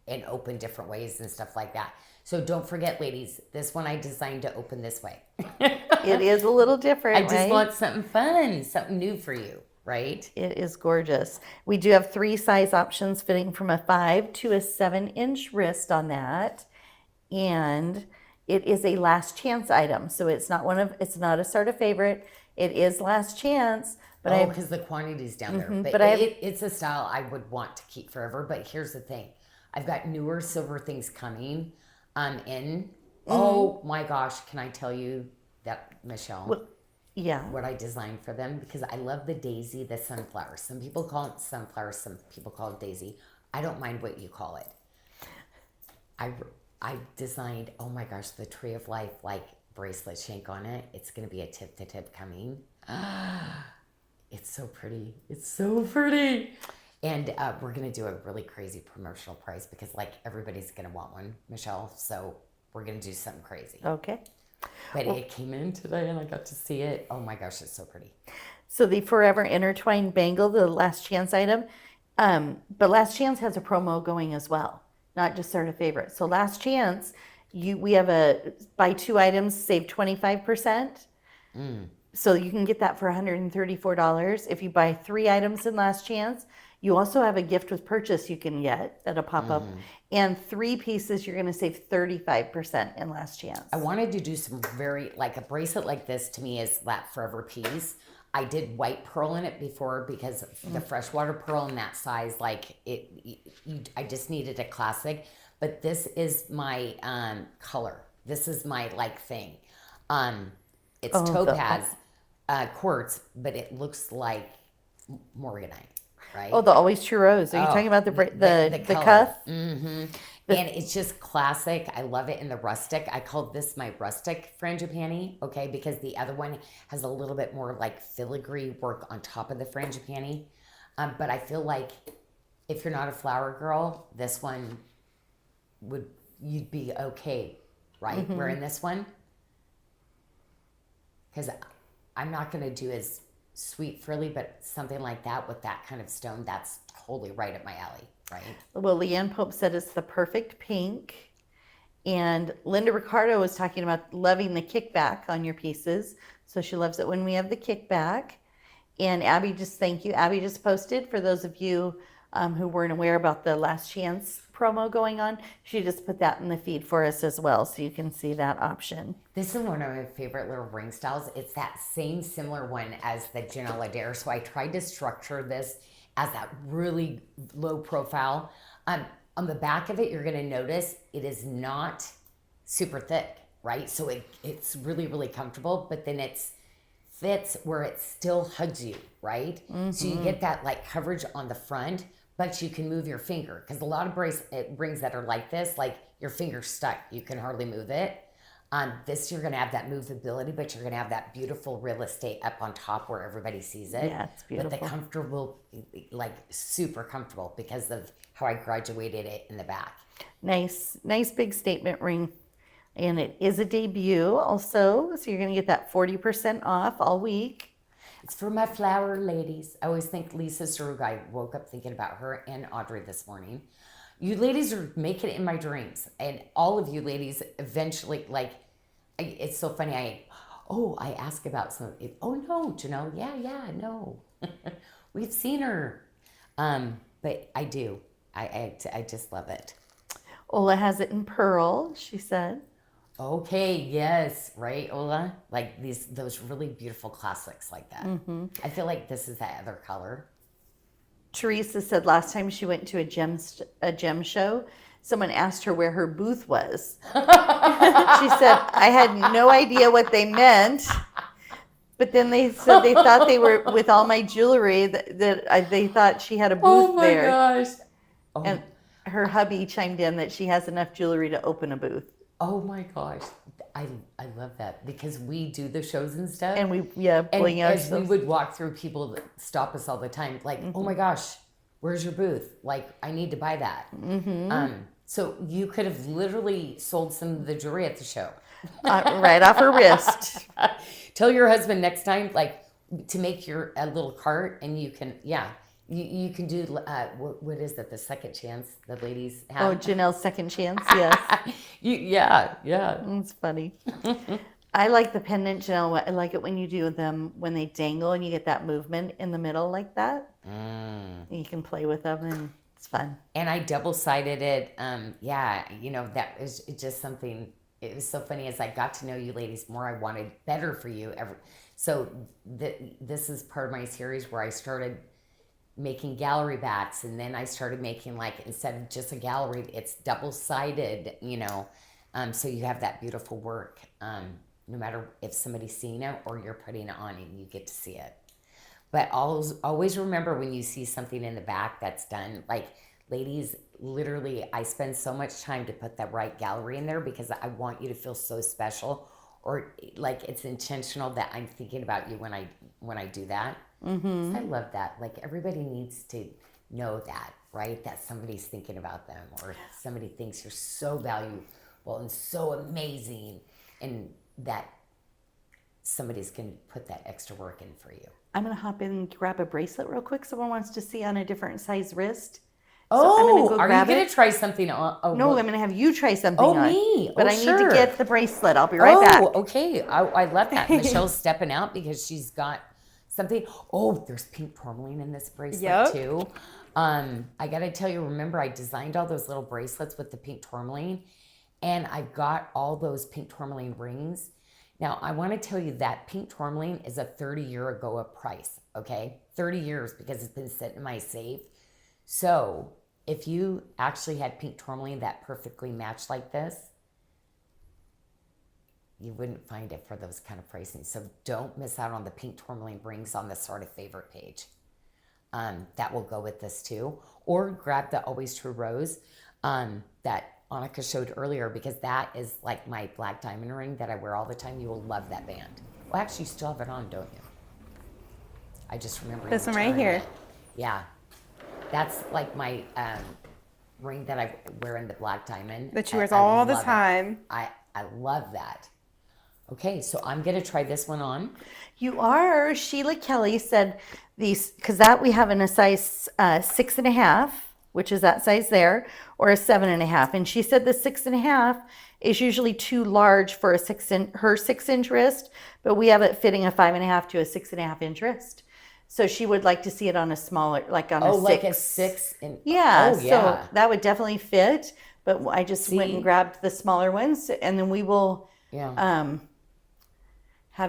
and open different ways and stuff like that. So don't forget, ladies, this one I designed to open this way. It is a little different, I just want something fun, something new for you, right? It is gorgeous. We do have 3 size options fitting from a 5 to a 7-inch wrist on that. And it is a last chance item. So it's not a SARDA favorite. It is last chance, but Oh, because the quantity's down there. But, but I have- it's a style I would want to keep forever. But here's the thing. I've got newer silver things coming in. Oh my gosh, can I tell you that, Michelle? yeah. What I designed for them, because I love the daisy, the sunflower. Some people call it sunflower, some people call it daisy. I don't mind what you call it. I designed, oh my gosh, the Tree of Life like bracelet shank on it. It's going to be a tip to tip coming. It's so pretty. It's so pretty. And we're going to do a really crazy promotional price because like everybody's going to want one, Michelle. So we're going to do something crazy. Okay. But it came in today and I got to see it. Oh my gosh, it's so pretty. So the Forever Intertwined bangle, the last chance item, but last chance has a promo going as well, not just SARDA favorite. So last chance, we have a buy 2 items, save 25%. So you can get that for $134. If you buy 3 items in last chance, you also have a gift with purchase you can get that'll pop up. And 3 pieces, you're going to save 35% in last chance. I wanted to do some like a bracelet like this to me is that forever piece. I did white pearl in it before because the freshwater pearl in that size, like I just needed a classic. But this is my color. This is my like thing. It's topaz quartz, but it looks like morganite. Right? Oh, the Always True Rose. Are you talking about the cuff? Mm-hmm. And it's just classic. I love it in the rustic. I call this my rustic frangipani, okay? Because the other one has a little bit more like filigree work on top of the frangipani. But I feel like if you're not a flower girl, this one you'd be okay, right? Wearing this one. Because I'm not going to do as sweet frilly, but something like that with that kind of stone, that's totally right up my alley, right? Well, Leanne Pope said it's the perfect pink. And Linda Ricardo was talking about loving the kickback on your pieces. So she loves it when we have the kickback. And Abby, thank you. Abby just posted, for those of you who weren't aware about the last chance promo going on, she just put that in the feed for us as well, so you can see that option. This is one of my favorite little ring styles. It's that same similar one as the Janyl Adair. So I tried to structure this as that really low profile. On the back of it, you're going to notice it is not super thick, right? So it's really, really comfortable, but then it fits where it still hugs you, right? So you get that like coverage on the front, but you can move your finger, because a lot of rings that are like this, like your finger's stuck, you can hardly move it. This, you're going to have that movability, but you're going to have that beautiful real estate up on top where everybody sees it. Yeah, it's beautiful. But the comfortable, like super comfortable because of how I graduated it in the back. Nice big statement ring. And it is a debut also, so you're going to get that 40% off all week. It's for my flower ladies. I always think Lisa Sarug. I woke up thinking about her and Audrey this morning. You ladies are making it in my dreams. And all of you ladies eventually, like, it's so funny. I ask about some, oh no, Janyl, yeah, no. We've seen her. But I do. I just love it. Ola has it in pearl, she said. Okay, yes, right, Ola? Like those really beautiful classics like that. I feel like this is that other color. Teresa said last time she went to a gem show, someone asked her where her booth was. She said, I had no idea what they meant. But then they said they thought they were with all my jewelry, that they thought she had a booth there. Oh my gosh. Oh. And her hubby chimed in that she has enough jewelry to open a booth. Oh my gosh. I love that because we do the shows and stuff. And pulling out. As we would walk through, people that stop us all the time, like, oh my gosh, where's your booth? Like, I need to buy that. So you could have literally sold some of the jewelry at the show. Right off her wrist. Tell your husband next time, like, to make a little cart, and you can, you can do, what is that, the second chance the ladies have? Oh, Janyl second chance, yes. Yeah. It's funny. I like the pendant, Janyl. I like it when you do them, when they dangle and you get that movement in the middle like that. You can play with them and it's fun. And I double-sided it. That is just something it was so funny as I got to know you ladies more, I wanted better for you. So this is part of my series where I started making gallery backs, and then I started making, like, instead of just a gallery, it's double-sided, so you have that beautiful work, no matter if somebody's seeing it or you're putting it on and you get to see it. But always remember when you see something in the back that's done, like, ladies, literally, I spend so much time to put that right gallery in there because I want you to feel so special, or like it's intentional that I'm thinking about you when I do that. Mm-hmm. I love that. Like, everybody needs to know that, right? That somebody's thinking about them, or somebody thinks you're so valuable and so amazing, and that somebody's going to put that extra work in for you. I'm going to hop in and grab a bracelet real quick. Someone wants to see on a different size wrist. Oh, I'm gonna go are grab you going it. to try something on? Oh, No, I'm going to have you try something on. Me? But Oh, I need sure. to get the bracelet. I'll be right back. Oh, okay. I love that. Michelle's stepping out because she's got something. Oh, there's pink tourmaline in this bracelet too. I got to tell you, remember I designed all those little bracelets with the pink tourmaline, and I got all those pink tourmaline rings. Now, I want to tell you that pink tourmaline is a 30-year ago price, okay? 30 years, because it's been sitting in my safe. So if you actually had pink tourmaline that perfectly matched like this, you wouldn't find it for those kind of pricing. So don't miss out on the pink tourmaline rings on the SARDA favorite page. That will go with this too. Or grab the Always True Rose that Annika showed earlier, because that is like my black diamond ring that I wear all the time. You will love that band. Well, actually, you still have it on, don't you? I just remember This one right here. Yeah. That's like my ring that I wear in the black diamond. That she wears all the time. I love that. Okay, so I'm going to try this one on. You are. Sheila Kelly said these, because that we have in a size 6.5, which is that size there, or a 7.5. And she said the 6.5 is usually too large for her 6-inch wrist, but we have it fitting a 5.5 to a 6.5-inch wrist. So she would like to see it on a smaller, like on a 6. Like a 6. Yeah, oh, yeah. So that would definitely fit. But I just went and grabbed the smaller ones, and then we will have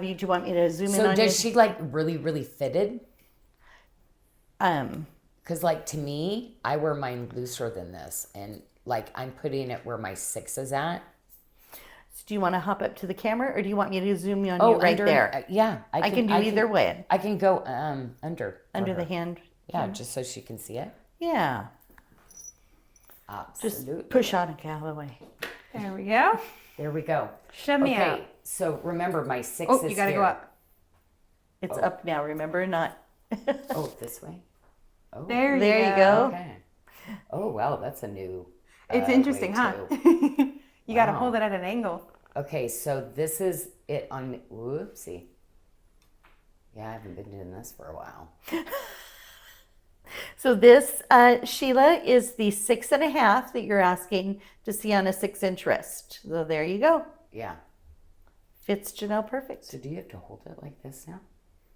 you. Do you want me to zoom in on you? So does she like really, really fitted? Because like to me, I wear mine looser than this, and like I'm putting it where my 6 is at. So do you want to hop up to the camera, or do you want me to zoom in on you right there? Yeah, I can do either way. I can go under the hand. Yeah, just so she can see it. Yeah. Absolutely. Just push Annika out of the way. There we go. There we go. Shove me out. So remember, my 6 is you gotta here. go up. It's up now, remember? Not. Oh, this way? Oh. There you go. Okay. Oh, wow, that's a new It's interesting, way huh? too. You gotta hold it at an angle. Okay, so this is it on, whoopsie. Yeah, I haven't been doing this for a while. So this, Sheila, is the 6.5 that you're asking to see on a 6-inch wrist. So there you go. Yeah. Fits Janyl perfect. So do you have to hold it like this now?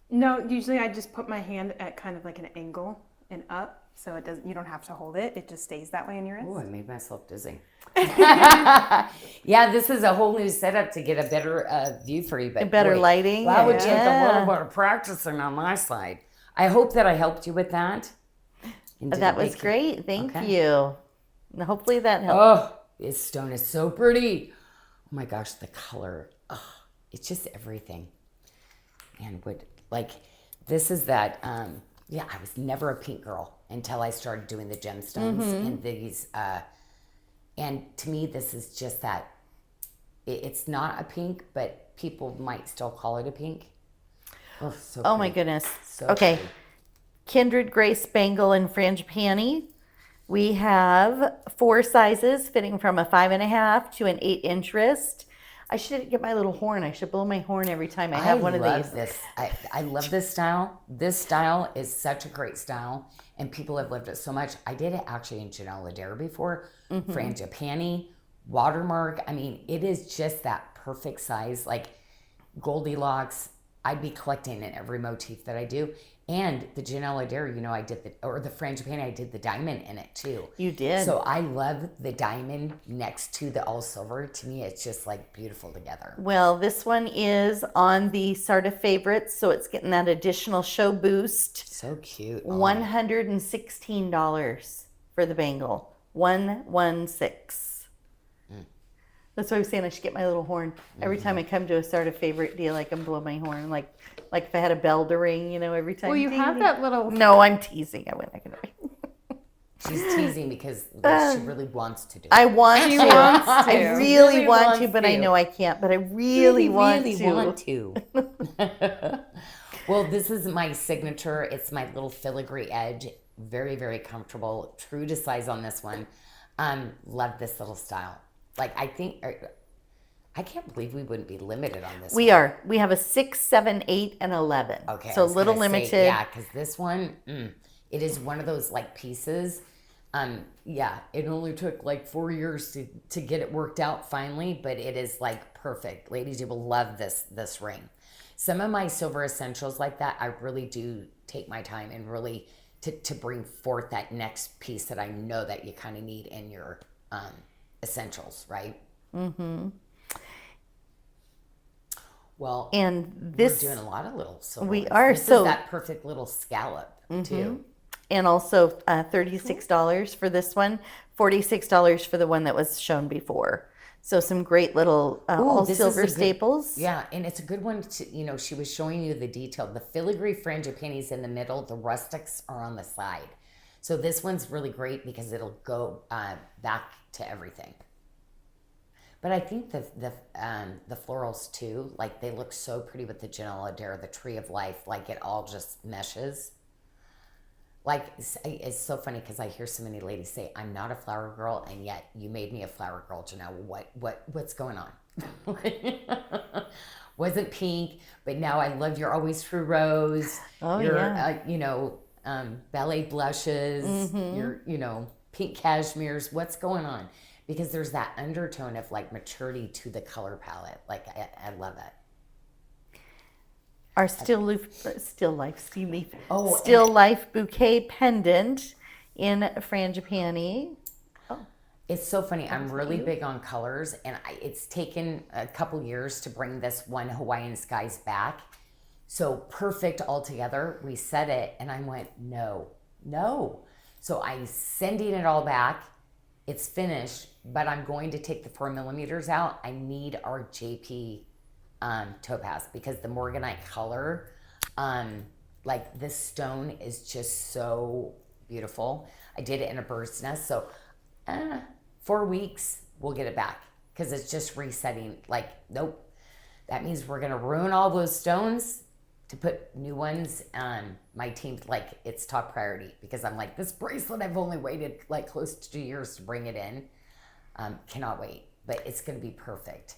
No, usually I just put my hand at kind of like an angle and up, so it doesn't. You don't have to hold it. It just stays that way in your wrist. Oh, I made myself dizzy. Yeah, this is a whole new setup to get a better view for you. But better lighting. That would take a little bit of practicing on my side. I hope that I helped you with that. That was great. Thank you. And hopefully that helped. Oh, this stone is so pretty. Oh my gosh, the color. Oh, it's just everything. And this is that, I was never a pink girl until I started doing the gemstones and these, and to me, this is just that, it's not a pink, but people might still call it a pink. Oh, so Oh my goodness. So okay. pretty. Kindred Grace Bangle and Fringe Panty. We have 4 sizes fitting from a 5.5 to an 8-inch wrist. I should get my little horn. I should blow my horn every time I have one of these. I love this style. This style is such a great style, and people have loved it so much. I did it actually in Janyl before, frangipani, watermark. I mean, it is just that perfect size, like Goldilocks. I'd be collecting in every motif that I do. And the Janyl Adair, I did the frangipani, I did the diamond in it too. You did. So I love the diamond next to the all silver. To me, it's just like beautiful together. Well, this one is on the SARDA favorites, so it's getting that additional show boost. So cute. $116 for the bangle. 116. That's why I was saying I should get my little horn. Every time I come to a SARDA favorite deal, I can blow my horn like if I had a bell to ring, every time. Well, you ding, have ding. that little. No, I'm teasing. I went. I can. She's teasing because she really wants to do it. I want She to. wants to. I really Really want wants to, but to. I know I can't. But I really want to. Well, this is my signature. It's my little filigree edge. Very, very comfortable. True to size on this one. Love this little style. Like, I can't believe we wouldn't be limited on this. We are. We have a 6, 7, 8, and 11. Okay. So a little limited. Yeah, because this one, it is one of those like pieces. Yeah, it only took like 4 years to get it worked out finally, but it is like perfect. Ladies, you will love this ring. Some of my silver essentials like that, I really do take my time and really to bring forth that next piece that I know that you kind of need in your essentials, right? Mm-hmm. Well, And we're this, doing a lot of little silver. we ones. are, This so- is that perfect little scallop too. and also $36 for this one, $46 for the one that was shown before. So some great little all this is silver a good- staples. Yeah, and it's a good one to, she was showing you the detail. The filigree frangipanis in the middle, the rustics are on the side. So this one's really great because it'll go back to everything. But I think the florals too, like they look so pretty with the Janyl Adair, the tree of life, like it all just meshes. Like it's so funny because I hear so many ladies say, "I'm not a flower girl," and yet you made me a flower girl, Janyl. What's going on? Wasn't pink, but now I love your always true rose. Oh, your, yeah. Ballet blushes. Mm-hmm. Your pink cashmeres. What's going on? Because there's that undertone of like maturity to the color palette. Like I love it. Our still life bouquet pendant in frangipani. It's so funny. I'm really big on colors, and it's taken a couple years to bring this one Hawaiian Skies back. So perfect altogether. We said it, and I went, no. So I'm sending it all back. It's finished, but I'm going to take the 4mm out. I need our JP topaz because the morganite color, like this stone is just so beautiful. I did it in a bird's nest, so 4 weeks we'll get it back because it's just resetting. Like, nope, that means we're gonna ruin all those stones to put new ones on. My team, like, it's top priority because I'm like, this bracelet I've only waited like close to 2 years to bring it in. Cannot wait, but it's gonna be perfect.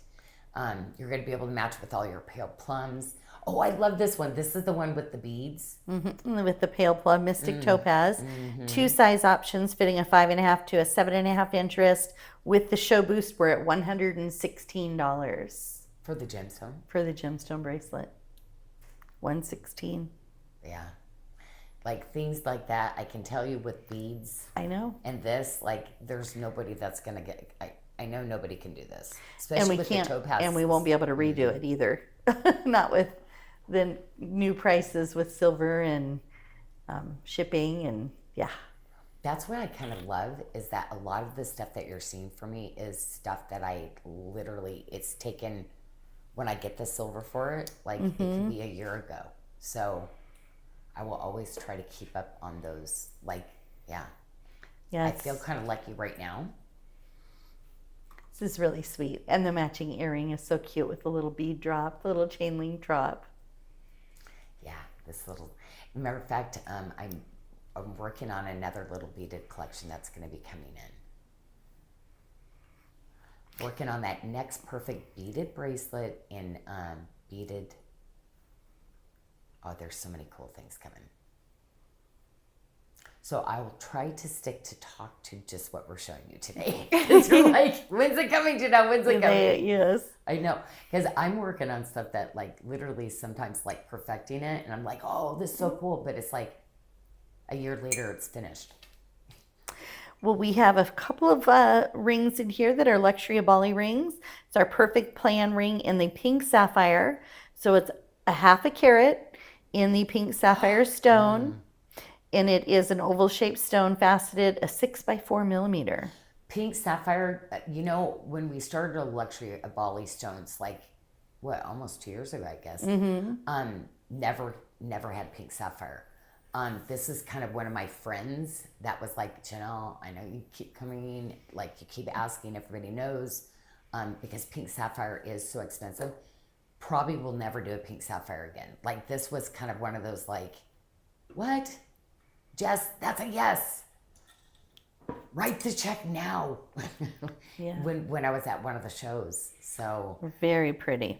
You're going to be able to match with all your pale plums. Oh, I love this one. This is the one with the beads. Mm-hmm. With the pale plum mystic topaz. Mm-hmm. 2 size options fitting a 5.5 to a 7.5 inch wrist. With the show boost, we're at $116 For the gemstone. for the gemstone bracelet. $116. Yeah. Like things like that, I can tell you with beads. I know. And this, like, there's nobody that's going to get... I know nobody can do this, And especially we with can't, the topaz. and we won't be able to redo it either. Not with the new prices with silver and shipping and yeah. That's what I kind of love is that a lot of the stuff that you're seeing for me is stuff that I literally, it's taken when I get the silver for it, like it could be a year ago. So I will always try to keep up on those. Like, yeah. I feel kind of lucky right now. This is really sweet. And the matching earring is so cute with the little bead drop, the little chain link drop. Yeah, this little, matter of fact, I'm working on another little beaded collection that's going to be coming in. Working on that next perfect beaded bracelet and beaded, oh, there's so many cool things coming. So I will try to stick to talk to just what we're showing you today. Because you're like, when's it coming, Janyl? When's it coming? Yes. I know, because I'm working on stuff that like literally sometimes like perfecting it, and I'm like, oh, this is so cool, but it's like a year later it's finished. Well, we have a couple of rings in here that are luxury of Bali rings. It's our perfect plan ring in the pink sapphire. So it's a half a carat in the pink sapphire stone. And it is an oval shaped stone faceted a 6x4 millimeter. Pink sapphire, you know, when we started a luxury of Bali stones, like what, almost 2 years ago, I guess. Never had pink sapphire. This is kind of one of my friends that was like, Janyl, I know you keep coming, like you keep asking, everybody knows, because pink sapphire is so expensive. Probably will never do a pink sapphire again. Like this was kind of one of those like, what? Jess, that's a yes. Write the check now. Yeah. When I was at one of the shows. So Very pretty.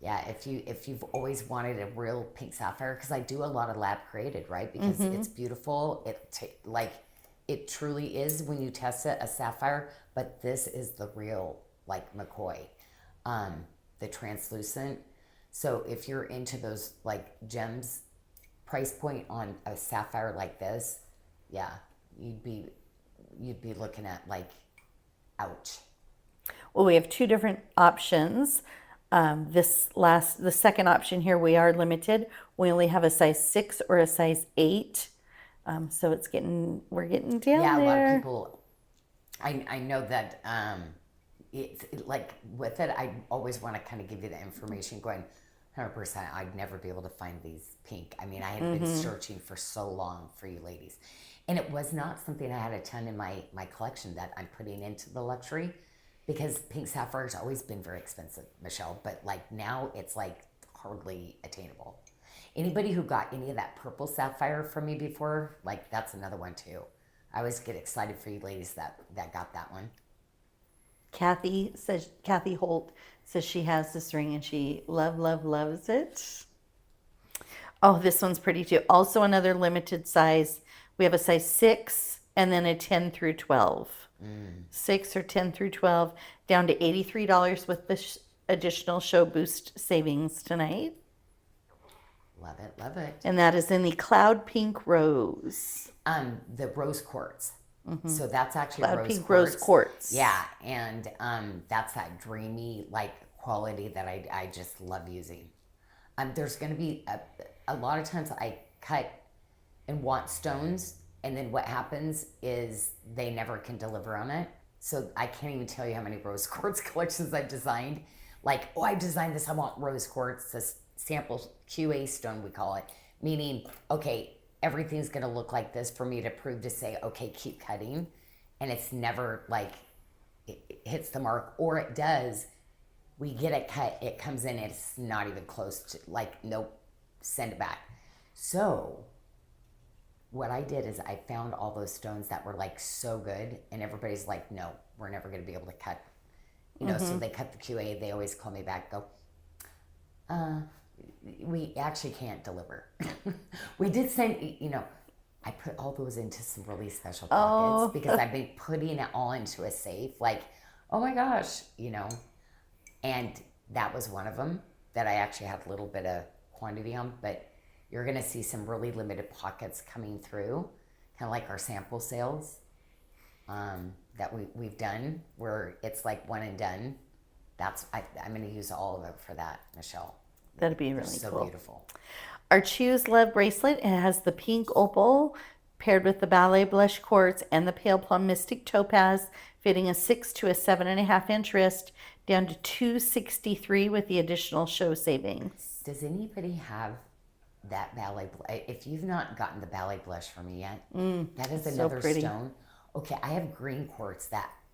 yeah, if you've always wanted a real pink sapphire, because I do a lot of lab created, right? Because it's beautiful. It truly is when you test it a sapphire, but this is the real like McCoy, the translucent. So if you're into those like gems, price point on a sapphire like this, yeah, you'd be looking at like, ouch. Well, we have two different options. The second option here, we are limited. We only have a size 6 or a size 8. So we're getting down Yeah, there. a lot of people. I know that like with it, I always want to kind of give you the information going 100%. I'd never be able to find these pink. I mean, I had been searching for so long for you ladies. And it was not something I had a ton in my collection that I'm putting into the luxury, because pink sapphire has always been very expensive, Michelle. But like now it's like hardly attainable. Anybody who got any of that purple sapphire from me before, like that's another one too. I always get excited for you ladies that got that one. Kathy Holt says she has this ring and she loves it. Oh, this one's pretty too. Also another limited size. We have a size 6 and then a 10 through 12. 6 or 10 through 12, down to $83 with the additional show boost savings tonight. Love it, love it. And that is in the cloud pink rose. The rose quartz. So that's actually Cloud rose pink quartz. rose quartz. Yeah, and that's that dreamy like quality that I just love using. There's going to be a lot of times I cut and want stones, and then what happens is they never can deliver on it. So I can't even tell you how many rose quartz collections I've designed. Like, oh, I designed this, I want rose quartz, this sample QA stone, we call it. Meaning, okay, everything's going to look like this for me to prove to say, okay, keep cutting. And it's never like it hits the mark, or it does. We get it cut, it comes in, it's not even close to, like, nope, send it back. So what I did is I found all those stones that were like so good, and everybody's like, no, we're never going to be able to cut. You know, so they cut the QA, they always call me back, go, we actually can't deliver. We did send, you know, I put all those into some really special pockets because I've been putting it all into a safe, like, oh my gosh, you know. And that was one of them that I actually had a little bit of quantity on, but you're going to see some really limited pockets coming through, kind of like our sample sales that we've done, where it's like one and done. I'm going to use all of it for that, Michelle. That'd be really so cool. Beautiful. Our Choose Love bracelet, it has the pink opal paired with the Ballet blush quartz and the pale plum mystic topaz, fitting a 6 to a 7.5 inch wrist, down to $263 with the additional show savings. Does anybody have that Ballet? If you've not gotten the Ballet blush from me yet, that is another so pretty. stone. Okay, I have green quartz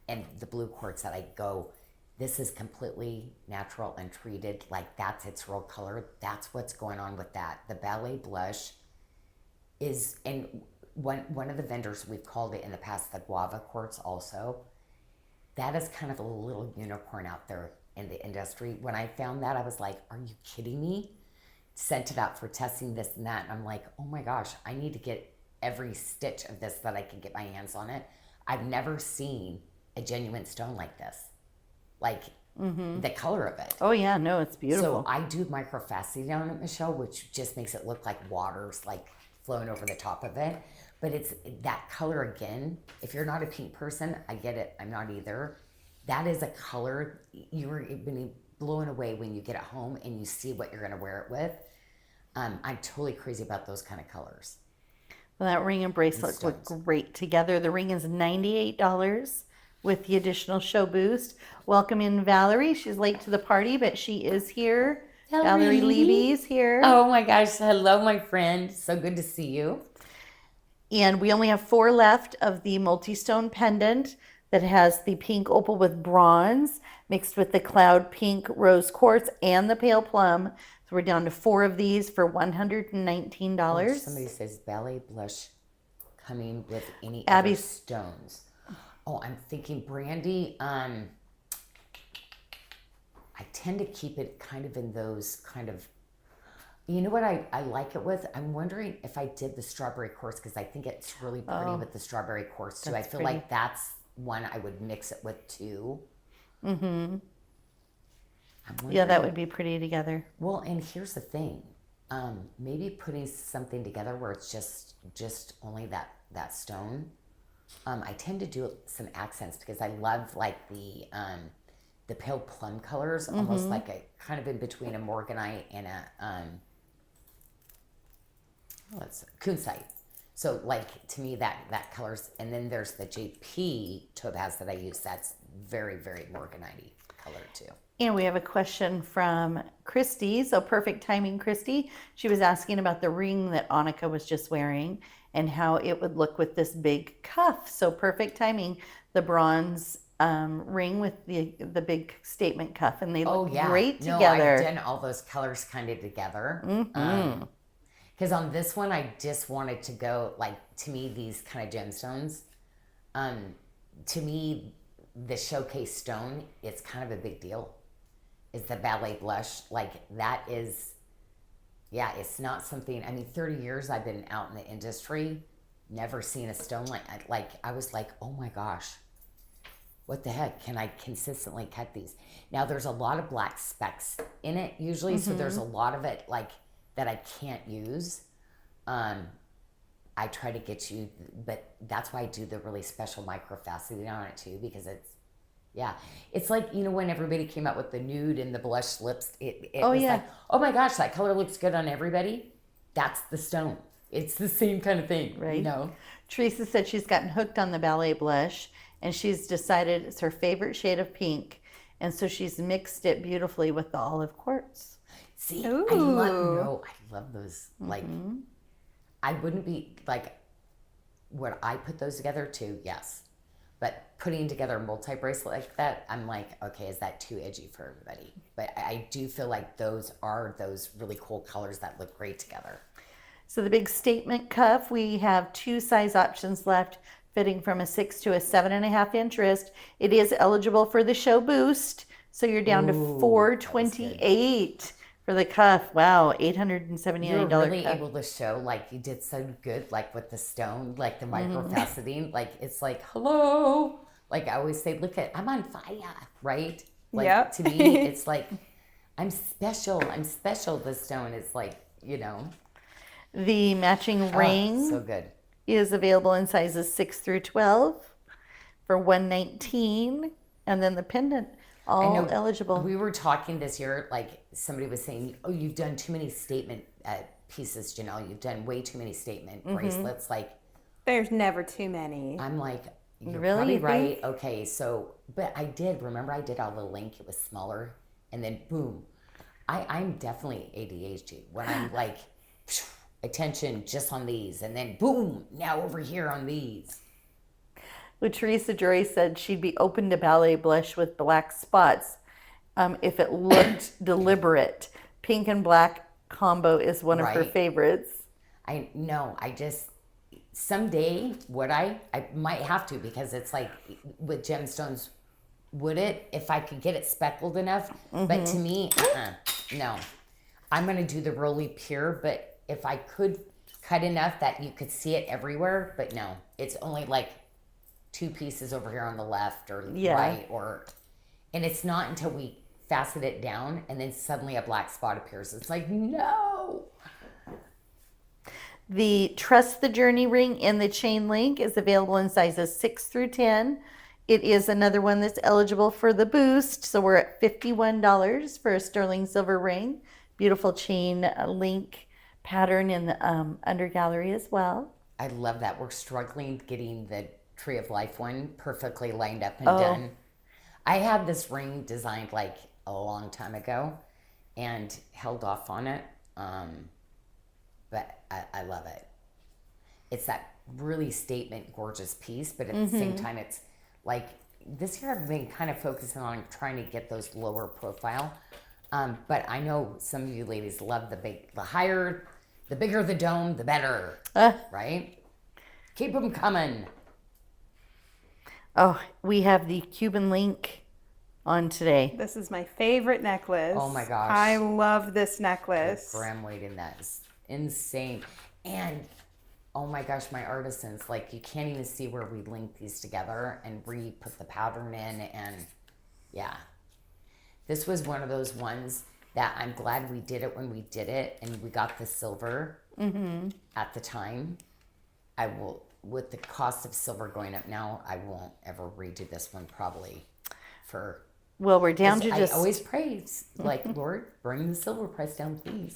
and the blue quartz that I go. This is completely natural and treated. Like, that's its real color. That's what's going on with that. The Ballet blush is, and one of the vendors, we've called it in the past the guava quartz also. That is kind of a little unicorn out there in the industry. When I found that, I was like, are you kidding me? Sent it out for testing this and that. And I'm like, oh my gosh, I need to get every stitch of this that I can get my hands on it. I've never seen a genuine stone like this. Like the color of it. Oh yeah, no, it's beautiful. So I do microfaceting on it, Michelle, which just makes it look like water's like flowing over the top of it. But it's that color again. If you're not a pink person, I get it. I'm not either. That is a color you're being blown away when you get it home and you see what you're going to wear it with. I'm totally crazy about those kind of colors. Well, that ring and bracelet look great together. The ring is $98 with the additional show boost. Welcome in Valerie. She's late to the party, but she is here. Valerie Levy's here. Oh my gosh. Hello, my friend. So good to see you. And we only have 4 left of the multi-stone pendant that has the pink opal with bronze mixed with the cloud pink rose quartz and the pale plum. So we're down to 4 of these for $119. Somebody says Ballet blush coming with any Abby's other stones. Oh, I'm thinking Brandy. I tend to keep it kind of in those kind of, you know what I like it with? I'm wondering if I did the strawberry quartz because I think it's really pretty with the strawberry quartz too. I feel like that's one I would mix it with too. Mm-hmm. Yeah, that would be pretty together. Well, and here's the thing. Maybe putting something together where it's just only that stone. I tend to do some accents because I love like the pale plum colors, almost like a kind of in between a morganite and a kunzite. So like to me that colors, and then there's the JP topaz that I use. That's very, very morganite color too. And we have a question from Christy. So perfect timing, Christy. She was asking about the ring that Annika was just wearing and how it would look with this big cuff. So perfect timing. The bronze ring with the big statement cuff, and they look great together. I've done all those colors kind of together. Because on this one, I just wanted to go, like, to me, these kind of gemstones, to me, the showcase stone, it's kind of a big deal. Is the Ballet blush. Like, that is, yeah, it's not something, I mean, 30 years I've been out in the industry, never seen a stone like I was like, oh my gosh, what the heck? Can I consistently cut these? Now, there's a lot of black specks in it usually, so there's a lot of it, like, that I can't use. I try to get you, but that's why I do the really special microfaceting on it too, because it's like, you know, when everybody came out with the nude and the blush lips, it was like, oh my gosh, that color looks good on everybody. That's the stone. It's the same kind of thing, right? You know? Teresa said she's gotten hooked on the Ballet blush and she's decided it's her favorite shade of pink. And so she's mixed it beautifully with the olive quartz. See, I love those. Like, I wouldn't be like, would I put those together too? Yes. But putting together a multi-bracelet like that, I'm like, okay, is that too edgy for everybody? But I do feel like those are those really cool colors that look great together. So the big statement cuff, we have 2 size options left, fitting from a 6 to a 7.5 inch wrist. It is eligible for the show boost. So you're down to $428 for the cuff. Wow, $879 You're really cuff. able to show, like, you did so good, like, with the stone, like, the microfaceting. Like, it's like, hello. Like, I always say, look at, I'm on fire, right? Like, to me, it's like, I'm special. I'm special. The stone is like, you know. The matching ring so good. is available in sizes 6 through 12 for $119. And then the pendant, all eligible. We were talking this year, like somebody was saying, oh, you've done too many statement pieces, Janyl. You've done way too many statement bracelets. Like, there's never too many. I'm like, you're really probably right. Okay, so, but I did, remember I did all the link, it was smaller, and then boom. I'm definitely ADHD when I'm like, attention just on these, and then boom, now over here on these. Well, Teresa Jory said she'd be open to Ballet blush with black spots if it looked deliberate. Pink and black combo is one of her favorites. I know. I just, someday, would I might have to, because it's like with gemstones, would it, if I could get it speckled enough? But to me, no. I'm going to do the Roly Pure, but if I could cut enough that you could see it everywhere, but no, it's only like 2 pieces over here on the left or right, and it's not until we facet it down and then suddenly a black spot appears. It's like, no. The Trust the Journey ring in the chain link is available in sizes 6 through 10. It is another one that's eligible for the boost. So we're at $51 for a sterling silver ring. Beautiful chain link pattern in the under gallery as well. I love that. We're struggling getting the Tree of Life one perfectly lined up and done. I had this ring designed like a long time ago and held off on it. But I love it. It's that really statement, gorgeous piece, but at the same time, it's like this year I've been kind of focusing on trying to get those lower profile. But I know some of you ladies love the bigger the dome, the better, right? Keep them coming. Oh, we have the Cuban link on today. This is my favorite necklace. Oh my gosh. I love this necklace. The gram weight in that is insane. And oh my gosh, my artisans, like you can't even see where we link these together and put the pattern in. And yeah, this was one of those ones that I'm glad we did it when we did it and we got the silver at the time. I will, with the cost of silver going up now, I won't ever redo this one probably for. Well, we're down to I just. always pray, like, Lord, bring the silver price down, please.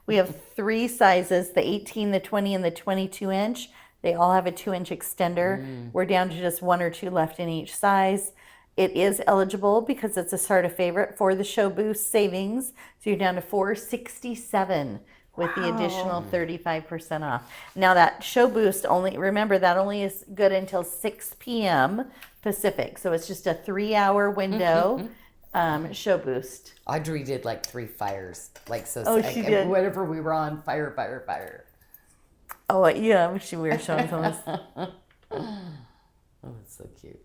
We have 3 sizes, the 18, the 20, and the 22 inch. They all have a 2-inch extender. We're down to just 1 or 2 left in each size. It is eligible because it's a SARDA favorite for the Show Boost savings. So you're down to $467 with the additional 35% off. Now that Show Boost remember that only is good until 6 p.m. Pacific. So it's just a 3-hour window. Show Boost. Audrey did like 3 fires, like so. Oh, she did. Whatever we were on, fire. Oh yeah, we were showing some of this. Oh, it's so cute.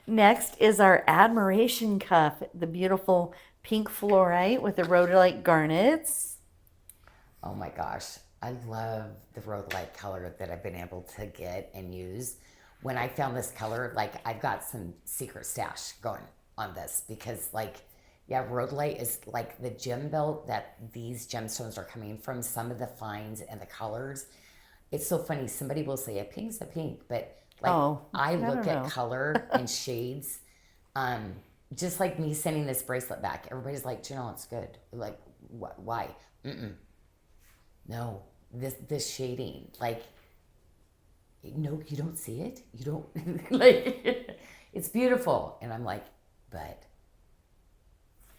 Next is our Admiration Cuff, the beautiful pink fluorite with the rhodolite garnets. Oh my gosh, I love the rhodolite color that I've been able to get and use. When I found this color, like I've got some secret stash going on this because like, yeah, rhodolite is like the gem belt that these gemstones are coming from. Some of the finds and the colors. It's so funny. Somebody will say a pink's a pink, but like I look at color and shades. Just like me sending this bracelet back. Everybody's like, Janyl, it's good. Like, why? No, this shading, like, no, you don't see it. You don't like. It's beautiful, and I'm like, but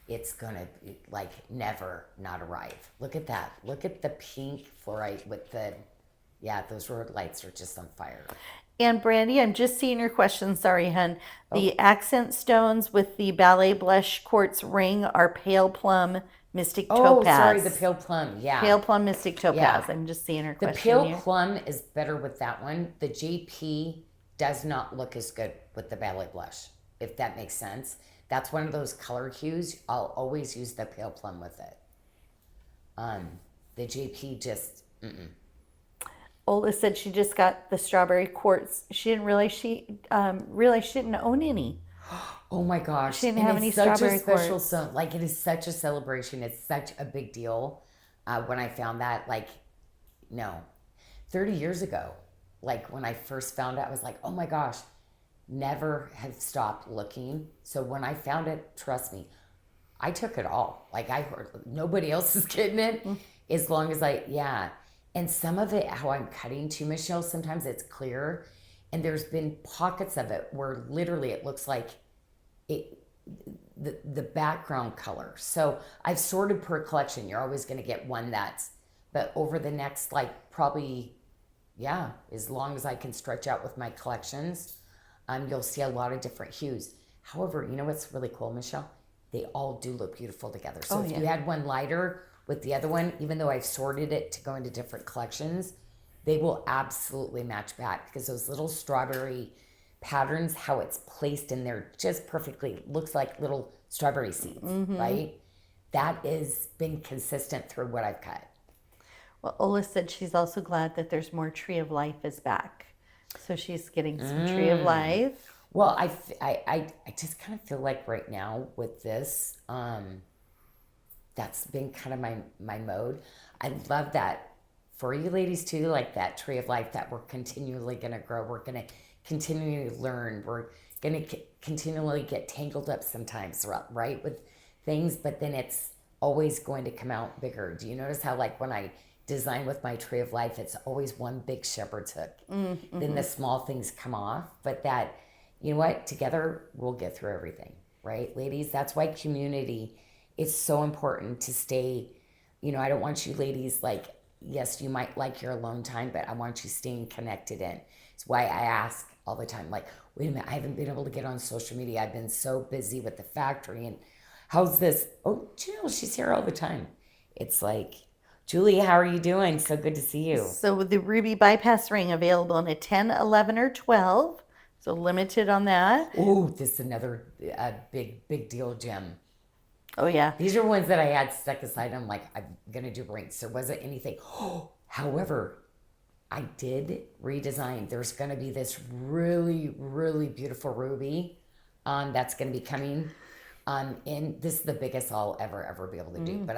it's gonna like never not arrive. Look at that. Look at the pink fluorite with the, those rhodolites are just on fire. And Brandy, I'm just seeing your question. Sorry, hun. The accent stones with the Ballet blush quartz ring are pale plum mystic topaz. Oh, sorry, the pale plum. Yeah. Pale plum mystic topaz. Yeah. I'm just seeing her The question pale here. plum is better with that one. The JP does not look as good with the Ballet blush, if that makes sense. That's one of those color hues. I'll always use the pale plum with it. The JP just, Ola said she just got the strawberry quartz. She didn't realize she didn't own any. Oh my gosh. She didn't have any strawberry quartz. So like it is such a celebration. It's such a big deal. When I found that, like, 30 years ago, like when I first found it, I was like, oh my gosh, never have stopped looking. So when I found it, trust me, I took it all. Like I heard nobody else is getting it as long as and some of it, how I'm cutting to, Michelle, sometimes it's clear. And there's been pockets of it where literally it looks like the background color. So I've sorted per collection. You're always going to get one but over the next, like probably, as long as I can stretch out with my collections, you'll see a lot of different hues. However, you know what's really cool, Michelle? They all do look beautiful together. So if you had one lighter with the other one, even though I've sorted it to go into different collections, they will absolutely match back because those little strawberry patterns, how it's placed in there just perfectly, looks like little strawberry seeds, right? That has been consistent through what I've cut. Well, Ola said she's also glad that there's more Tree of Life is back. So she's getting some Tree of Life. Well, I just kind of feel like right now with this, that's been kind of my mode. I love that for you ladies too, like that Tree of Life that we're continually going to grow. We're going to continually learn. We're going to continually get tangled up sometimes, right, with things, but then it's always going to come out bigger. Do you notice how, like, when I design with my Tree of Life, it's always one big shepherd's hook. Then the small things come off, but that, you know what, together we'll get through everything, right, ladies? That's why community is so important to stay. You know, I don't want you ladies, like, yes, you might like your alone time, but I want you staying connected in. It's why I ask all the time, like, wait a minute, I haven't been able to get on social media. I've been so busy with the factory, and how's this? Oh, Janyl, she's here all the time. It's like, Julie, how are you doing? So good to see you. So with the ruby bypass ring available in a 10, 11, or 12. So limited on that. Oh, this is another big deal gem. Oh, yeah. These are ones that I had stuck aside. I'm like, I'm going to do rings. There wasn't anything. However, I did redesign. There's going to be this really, really beautiful ruby that's going to be coming in. This is the biggest I'll ever be able to do. But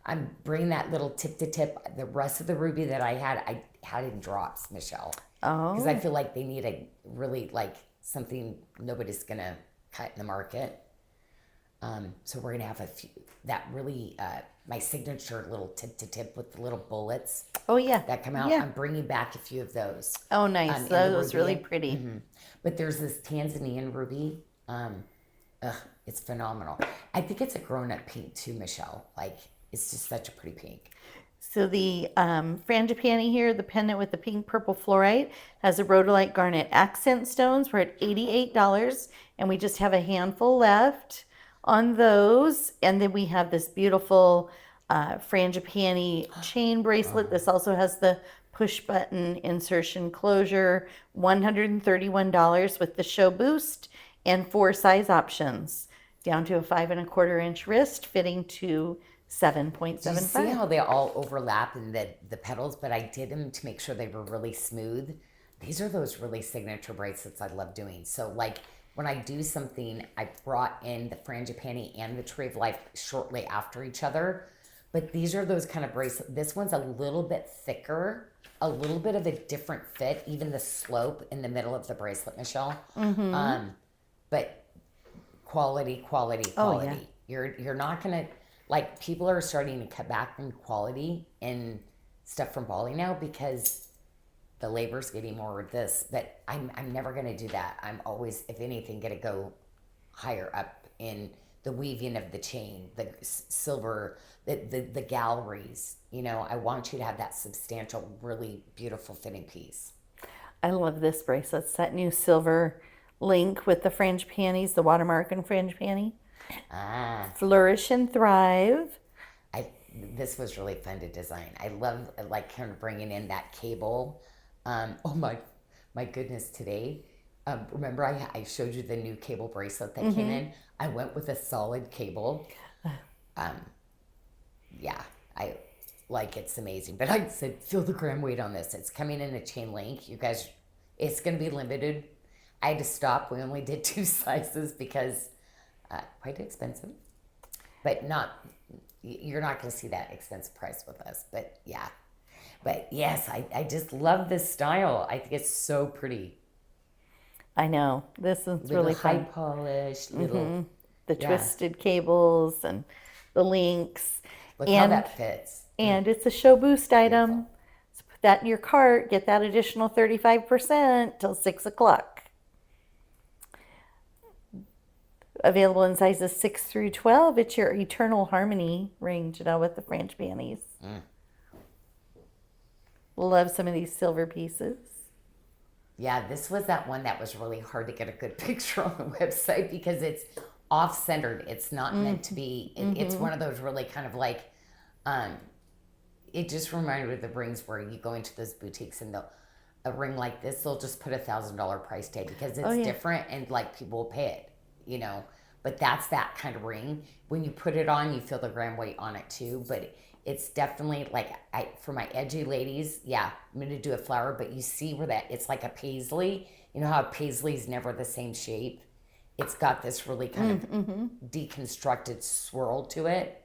I'm bringing that little tip to tip. The rest of the ruby that I had in drops, Michelle. Oh. Because I feel like they need a really, like, something nobody's going to cut in the market. So we're going to have a few, that really, my signature little tip to tip with the little bullets. Oh, yeah. That come out. Yeah. I'm bringing back a few of those. Oh, nice. That was really pretty. But there's this Tanzanian ruby. It's phenomenal. I think it's a grown-up pink too, Michelle. Like, it's just such a pretty pink. So the frangipani here, the pendant with the pink purple fluorite, has a rhodolite garnet accent stones. We're at $88, and we just have a handful left on those. And then we have this beautiful frangipani chain bracelet. This also has the push button insertion closure. $131 with the show boost and 4 size options, down to a 5 1/4 inch wrist, fitting to 7.75. Do you see how they all overlap in the petals? But I did them to make sure they were really smooth. These are those really signature bracelets I love doing. So, like, when I do something, I brought in the frangipani and the Tree of Life shortly after each other. But these are those kind of bracelets. This one's a little bit thicker, a little bit of a different fit, even the slope in the middle of the bracelet, Michelle. But quality. Oh, yeah. You're not gonna, like, people are starting to cut back on quality in stuff from Bali now because the labor's getting more of this. But I'm never gonna do that. I'm always, if anything, gonna go higher up in the weaving of the chain, the silver, the galleries. You know, I want you to have that substantial, really beautiful fitting piece. I love this bracelet. It's that new silver link with the frangipanis, the watermark and frangipani. Flourish and thrive. This was really fun to design. I love, like, kind of bringing in that cable. Oh my goodness, today. Remember I showed you the new cable bracelet that came in? I went with a solid cable. Yeah, it's amazing. But I said, feel the gram weight on this. It's coming in a chain link. You guys, it's going to be limited. I had to stop. We only did 2 sizes because quite expensive. But you're not going to see that expensive price with us. But yeah. But yes, I just love this style. I think it's so pretty. I know. This is Little really high fun. polished, little. The Yeah. twisted cables and the links. Look how that fits. And it's a show boost item. So put that in your cart. Get that additional 35% till 6 o'clock. Available in sizes 6 through 12. It's your Eternal Harmony ring, Janyl, with the frangipanis. Love some of these silver pieces. Yeah, this was that one that was really hard to get a good picture on the website because it's off-centered. It's not meant to be. It's one of those really kind of like, it just reminded me of the rings where you go into those boutiques and a ring like this, they'll just put $1,000 price tag because it's different and, like, people will pay it, you know. But that's that kind of ring. When you put it on, you feel the gram weight on it too. But It's definitely like for my edgy ladies, yeah, I'm gonna do a flower, but you see where that it's like a paisley. You know how paisley's never the same shape? It's got this really kind of deconstructed swirl to it.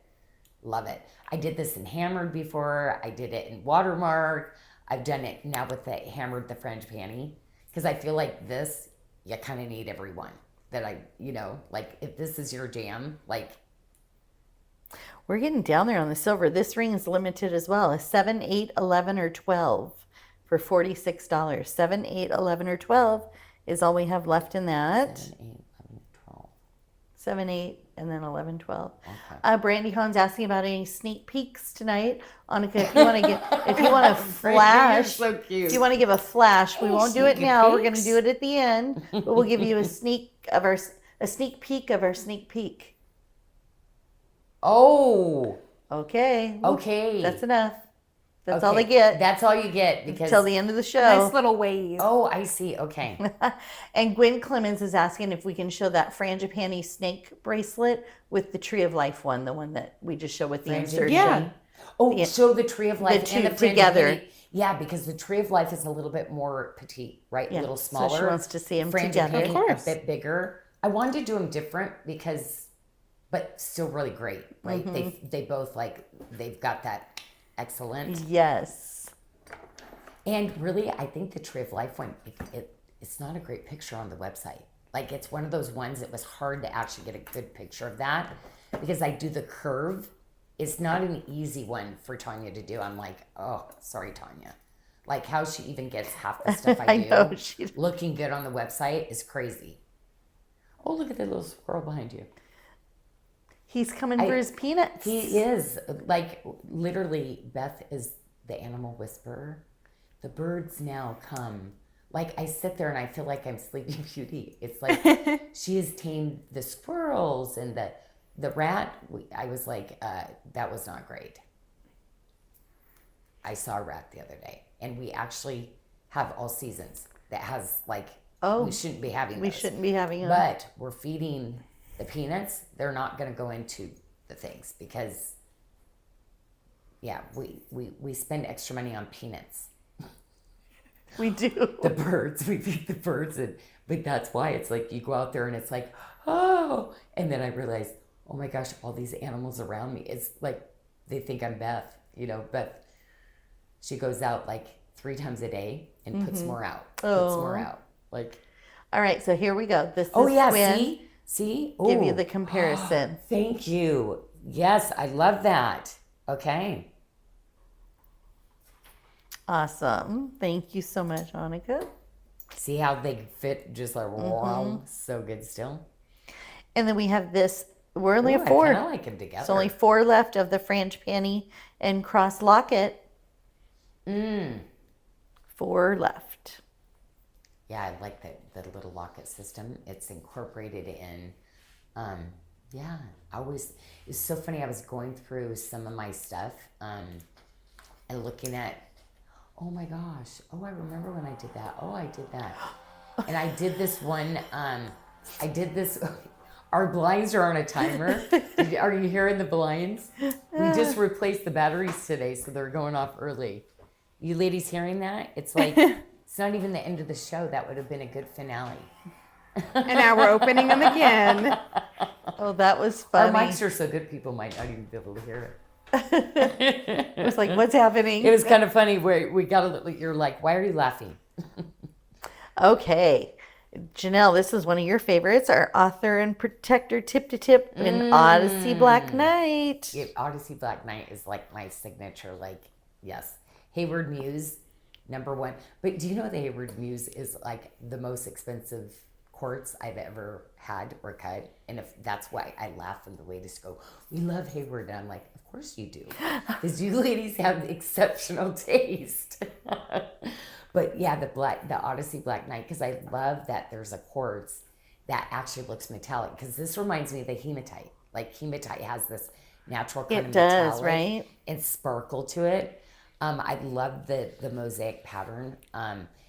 Love it. I did this in hammered before. I did it in watermark. I've done it now with the hammered, the frangipani, because I feel like this, you kind of need everyone that like if this is your jam, like. We're getting down there on the silver. This ring is limited as well. A 7, 8, 11, or 12 for $46. 7, 8, 11, or 12 is all we have left in that. 7, 8, 11, 12. 7, 8, and then 11, 12. Okay. Brandy Hahn's asking about any sneak peeks tonight. Annika, if you want to flash, You're so cute. if you want to give a flash, we won't do it sneak now. We're going to peeks. do it at the end, but we'll give you a sneak peek of our sneak peek. Oh, Okay. okay. That's enough. That's all Okay. they get That's all you get because. until the end of the show. Nice little wave. Oh, I see. Okay. And Gwen Clemens is asking if we can show that frangipani snake bracelet with the Tree of Life one, the one that we just show with the Frangipani? insertion. Yeah. Oh, show the tree of life two and the together. frangipani. Yeah, because the tree of life is a little bit more petite, right? Yeah, A little so smaller. she wants to see 'em Frangipani, together. Of course. A bit bigger. I wanted to do them different but still really great, right? They both they've got that excellent. Yes. And really, I think the Tree of Life one, it's not a great picture on the website. Like, it's one of those ones that was hard to actually get a good picture of that because I do the curve. It's not an easy one for Tanya to do. I'm like, oh, sorry, Tanya. Like, how she even gets half the stuff I do know, looking good on the website is crazy. Oh, look at that little squirrel behind you. He's coming for his peanuts. He is. Like, literally, Beth is the animal whisperer. The birds now come. Like, I sit there and I feel like I'm Sleeping Beauty. It's like she has tamed the squirrels and the rat. I was like, that was not great. I saw a rat the other day. And we actually have all seasons that has, like, we shouldn't be having we those. shouldn't be having them. But we're feeding the peanuts. They're not going to go into the things because, yeah, we spend extra money on peanuts. We do. The birds, we feed the birds. But that's why it's like you go out there and it's like, oh. And then I realize, oh my gosh, all these animals around me. It's like they think I'm Beth. Beth, she goes out like 3 times a day and puts more out. Puts more out. Like, all right, so here we go. This is yeah, Gwen. see? Give you Ooh. the comparison. Thank you. Yes, I love that. Okay. Awesome. Thank you so much, Annika. See how they fit just like, wow, so good still. And then we have this. We're only Ooh, at 4. I kind of like them together. There's only 4 left of the frangipani and cross locket. 4 left. Yeah, I like the little locket system. It's incorporated in, it's so funny. I was going through some of my stuff and looking at, oh my gosh, oh, I remember when I did that. Oh, I did that. And I did this one, our blinds are on a timer. Are you hearing the blinds? We just replaced the batteries today, so they're going off early. You ladies hearing that? It's like, it's not even the end of the show. That would have been a good finale. And now we're opening them again. Oh, that was Our funny. mics are so good, people might not even be able to hear it. It was like, what's happening? It was kind of funny where you're like, why are you laughing? Okay. Janyl, this is one of your favorites, our author and protector tip to tip in Odyssey Black Knight. Yeah, Odyssey Black Knight is like my signature, like, yes. Hayward Muse, #1. But do you know the Hayward Muse is like the most expensive quartz I've ever had or cut? And if that's why I laugh and the ladies go, we love Hayward. And I'm like, of course you do. Because you ladies have exceptional taste. But yeah, the Odyssey Black Knight, because I love that there's a quartz that actually looks metallic. Because this reminds me of the hematite. Like hematite has this natural kind of metallic right? and sparkle to it. I love the mosaic pattern.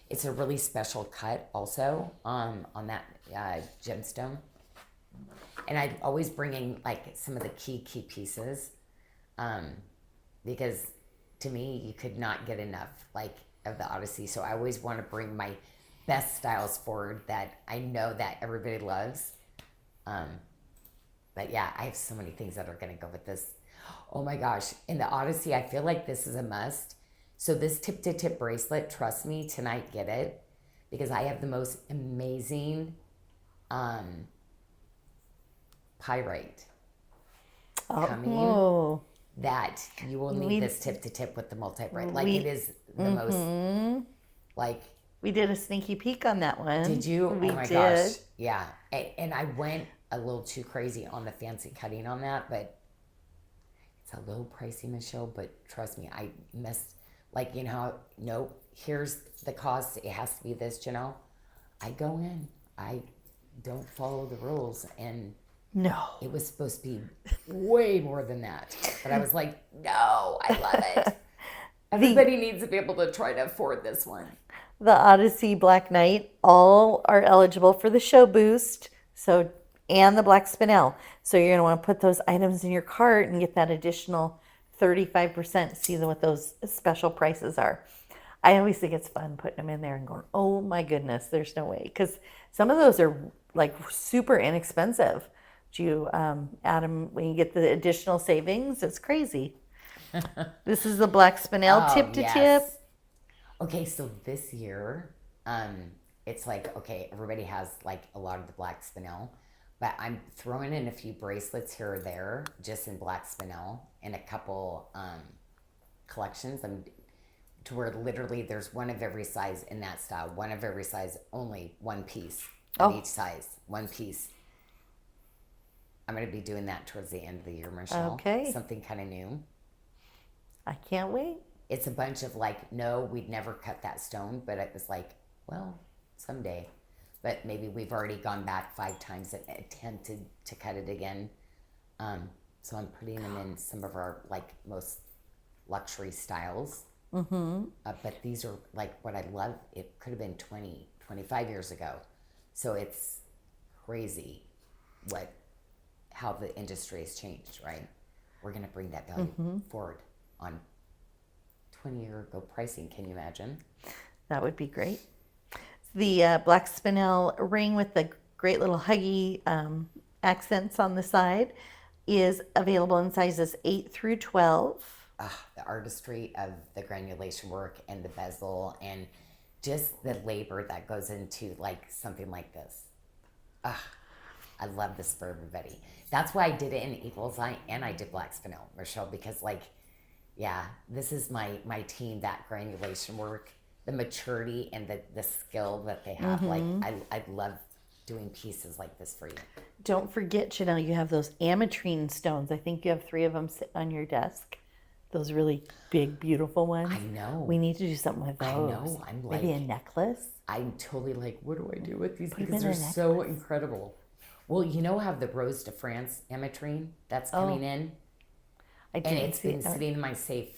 It's a really special cut also on that gemstone. And I'm always bringing like some of the key pieces. because to me, you could not get enough like of the Odyssey. So I always want to bring my best styles forward that I know that everybody loves. But yeah, I have so many things that are going to go with this. Oh my gosh. In the Odyssey, I feel like this is a must. So this tip to tip bracelet, trust me, tonight get it, because I have the most amazing pyrite coming that you will need this tip to tip with the multi-bright. Like it is the most like. We did a sneaky peek on that one. Did you? We oh my did. gosh. Yeah. And I went a little too crazy on the fancy cutting on that, but it's a little pricey, Michelle, but trust me, I missed, like, you know, nope, here's the cost. It has to be this, Janyl. I go in. I don't follow the rules. And no, it was supposed to be way more than that. But I was like, no, I love it. Everybody needs to be able to try to afford this one. The Odyssey Black Knight, all are eligible for the show boost. So, and the Black Spinel. So you're going to want to put those items in your cart and get that additional 35%. See what those special prices are. I always think it's fun putting them in there and going, oh my goodness, there's no way. Because some of those are like super inexpensive. You, Adam, when you get the additional savings, it's crazy. This is the Black Spinel tip to tip. Okay, so this year, it's like, okay, everybody has like a lot of the Black Spinel, but I'm throwing in a few bracelets here or there, just in Black Spinel, and a couple collections. To where literally there's one of every size in that style, one of every size, only one piece of each size, one piece. I'm going to be doing that towards the end of the year, Michelle. Okay. Something kind of new. I can't wait. It's a bunch of like, no, we'd never cut that stone, but it was like, well, someday. But maybe we've already gone back 5 times and attempted to cut it again. So I'm putting them in some of our like most luxury styles. But these are like what I love. It could have been 20, 25 years ago. So it's crazy how the industry has changed, right? We're going to bring that value forward on 20-year-ago pricing. Can you imagine? That would be great. The Black Spinel ring with the great little huggy accents on the side is available in sizes 8 through 12. The artistry of the granulation work and the bezel and just the labor that goes into like something like this. I love this for everybody. That's why I did it in Eagle's Eye and I did Black Spinel, Michelle, because like, yeah, this is my team, that granulation work, the maturity and the skill that they have. Like, I love doing pieces like this for you. Don't forget, Janyl, you have those ametrine stones. I think you have 3 of them sitting on your desk. Those really big, beautiful ones. I know. We need to do something with those. I know. I'm like, maybe a necklace. I'm totally like, what do I do with these? Put because they're so incredible. Well, you know how the Rose de France ametrine that's coming in? I did. And it's been sitting in my safe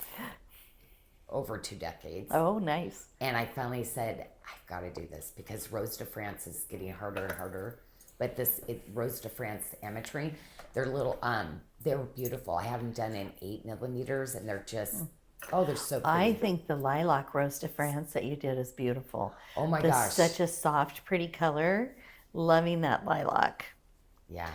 over 2 decades. Oh, nice. And I finally said, I've got to do this because Rose de France is getting harder and harder. But Rose de France ametrine, they're little, they're beautiful. I have them done in 8 millimeters and they're just, they're so pretty. I think the lilac Rose de France that you did is beautiful. Oh my gosh. Such a soft, pretty color. Loving that lilac. Yeah.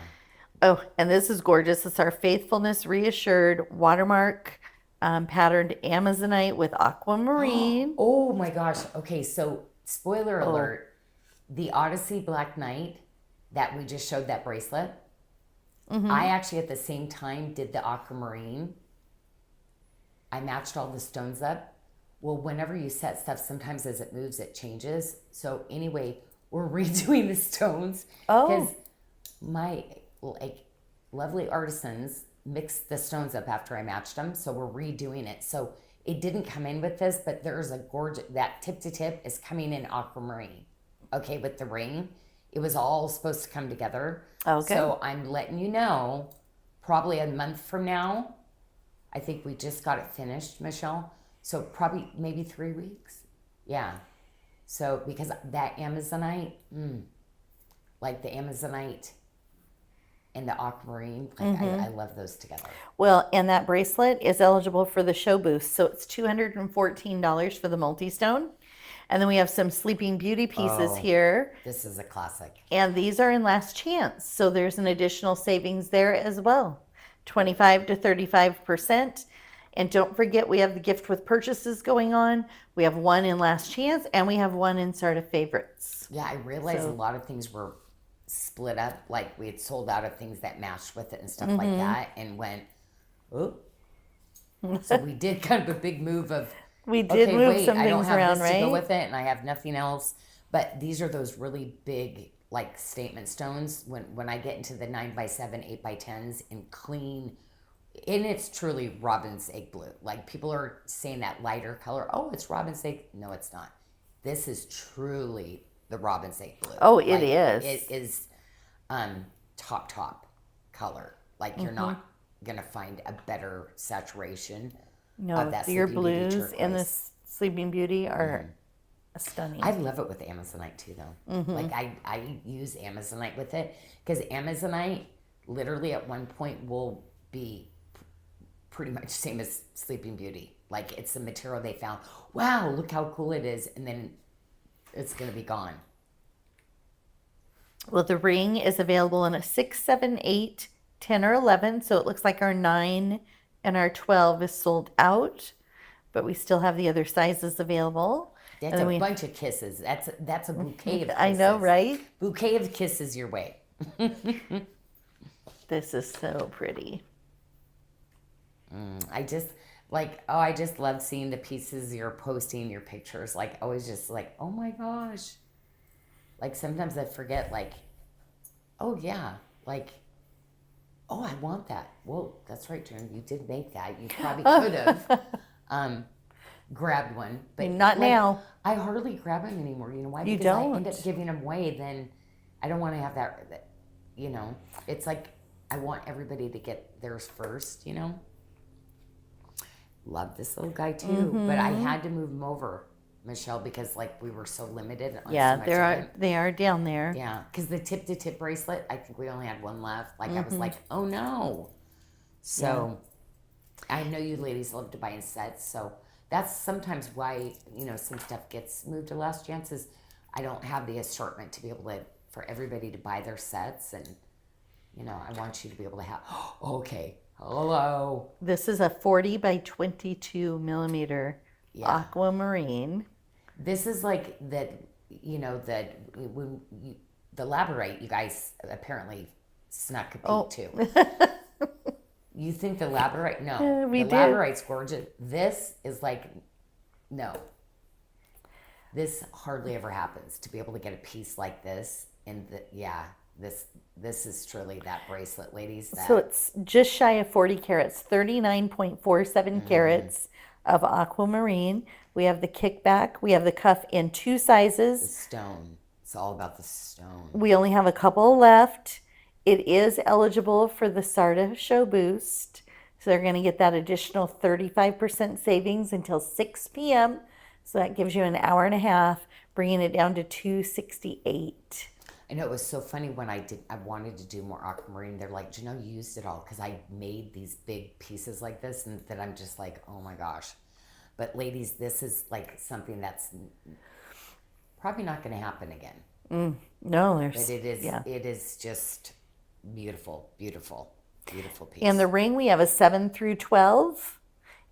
Oh, and this is gorgeous. It's our Faithfulness Reassured watermark patterned Amazonite with Aquamarine. Oh my gosh. Okay, so spoiler alert. The Odyssey Black Knight that we just showed, that bracelet, I actually at the same time did the Aquamarine. I matched all the stones up. Well, whenever you set stuff, sometimes as it moves, it changes. So anyway, we're redoing the stones because my lovely artisans mixed the stones up after I matched them. So we're redoing it. So it didn't come in with this, but there's a gorgeous, that tip to tip is coming in Aquamarine. Okay, with the ring. It was all supposed to come together. Okay. So I'm letting you know, probably a month from now, I think we just got it finished, Michelle. So probably maybe 3 weeks. Yeah. So because that Amazonite, like the Amazonite and the aquamarine. Like I love those together. Well, and that bracelet is eligible for the show boost. So it's $214 for the multi-stone. And then we have some Sleeping Beauty pieces Oh. here. This is a classic. And these are in last chance. So there's an additional savings there as well. 25 to 35%. And don't forget, we have the gift with purchases going on. We have one in last chance and we have one in SARDA favorites. Yeah, I realized a lot of things were split up. Like we had sold out of things that matched with it and stuff like that, and went, oh. So we did kind of a big move of, We did okay, move wait, some I don't things have around, this to go right? with it, and I have nothing else. But these are those really big, like statement stones. When I get into the 9x7, 8x10s, and clean, and it's truly robin's egg blue. Like people are saying that lighter color. Oh, it's robin's egg. No, it's not. This is truly the robin's egg blue. Oh, it Like, is. It is top color. Like you're not gonna find a better saturation No, of that your Sleeping Beauty blues and the turquoise. Sleeping Beauty are stunning. I love it with Amazonite too, though. Like I use Amazonite with it because Amazonite literally at one point will be pretty much same as Sleeping Beauty. Like it's the material they found. Wow, look how cool it is, and then it's gonna be gone. Well, the ring is available in a 6, 7, 8, 10, or 11. So it looks like our 9 and our 12 is sold out, but we still have the other sizes available. That's And then a bunch of kisses. That's a bouquet of kisses. I know, right? Bouquet of kisses your way. This is so pretty. I just love seeing the pieces you're posting, your pictures. Like always just like, oh my gosh. Like sometimes I forget like, oh yeah, like, oh, I want that. Whoa, that's right, Jen. You did make that. You probably could have grabbed one, but Not like, now. I hardly grab them anymore. You know why? You Because I end don't. up giving them away. Then I don't want to have that. You know, it's like I want everybody to get theirs first. You know. Love this little guy too, but I had to move him over, Michelle, because like we were so limited on so Yeah, much there of are it. they are down there. Yeah, because the tip to tip bracelet, I think we only had one left. Like I was like, oh no. So I know you ladies love to buy in sets, so that's sometimes why some stuff gets moved to last chances. I don't have the assortment to be able to for everybody to buy their sets, and I want you to be able to have. Okay, hello. This is a 40 by 22 millimeter Yeah. aquamarine. This is like that, that when the labradorite, you guys apparently snuck a peek too. You think the labradorite? No, we the did. labradorite's gorgeous. This is like, no. This hardly ever happens to be able to get a piece like this, and this is truly that bracelet, ladies. That, So it's just shy of 40 carats, 39.47 carats of aquamarine. We have the kickback. We have the cuff in 2 the sizes. stone. It's all about the stone. We only have a couple left. It is eligible for the SARDA show boost. So they're going to get that additional 35% savings until 6 p.m. So that gives you an hour and a half, bringing it down to $268. I know it was so funny when I wanted to do more aquamarine. They're like, you used it all because I made these big pieces like this, and that I'm just like, oh my gosh. But ladies, this is like something that's probably not going to happen again. No, But there's it is just beautiful, beautiful, beautiful piece. And the ring, we have a 7 through 12.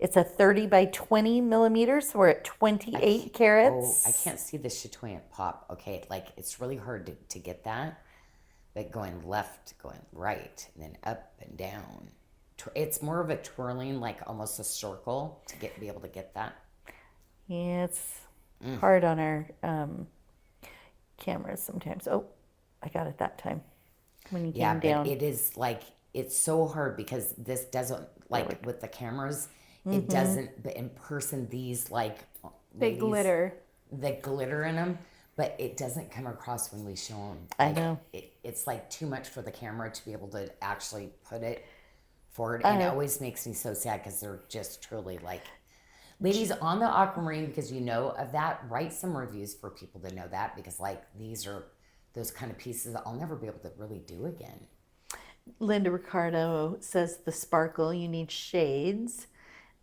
It's a 30 by 20 millimeters. So we're at 28 carats. Oh, I can't see the chatoyant pop. Okay, like it's really hard to get that. Like going left, going right, and then up and down. It's more of a twirling, like almost a circle to be able to get that. Yeah, it's hard on our cameras sometimes. Oh, I got it that time when you Yeah, came down. but it is like it's so hard because this doesn't like with the cameras. It doesn't. But in person, these like They ladies, glitter. the glitter in them, but it doesn't come across when we show them. I know. It's like too much for the camera to be able to actually put it forward, and it always makes me so sad because they're just truly like, ladies on the aquamarine, because of that, write some reviews for people to know that, because like these are those kind of pieces that I'll never be able to really do again. Linda Ricardo says the sparkle, you need shades.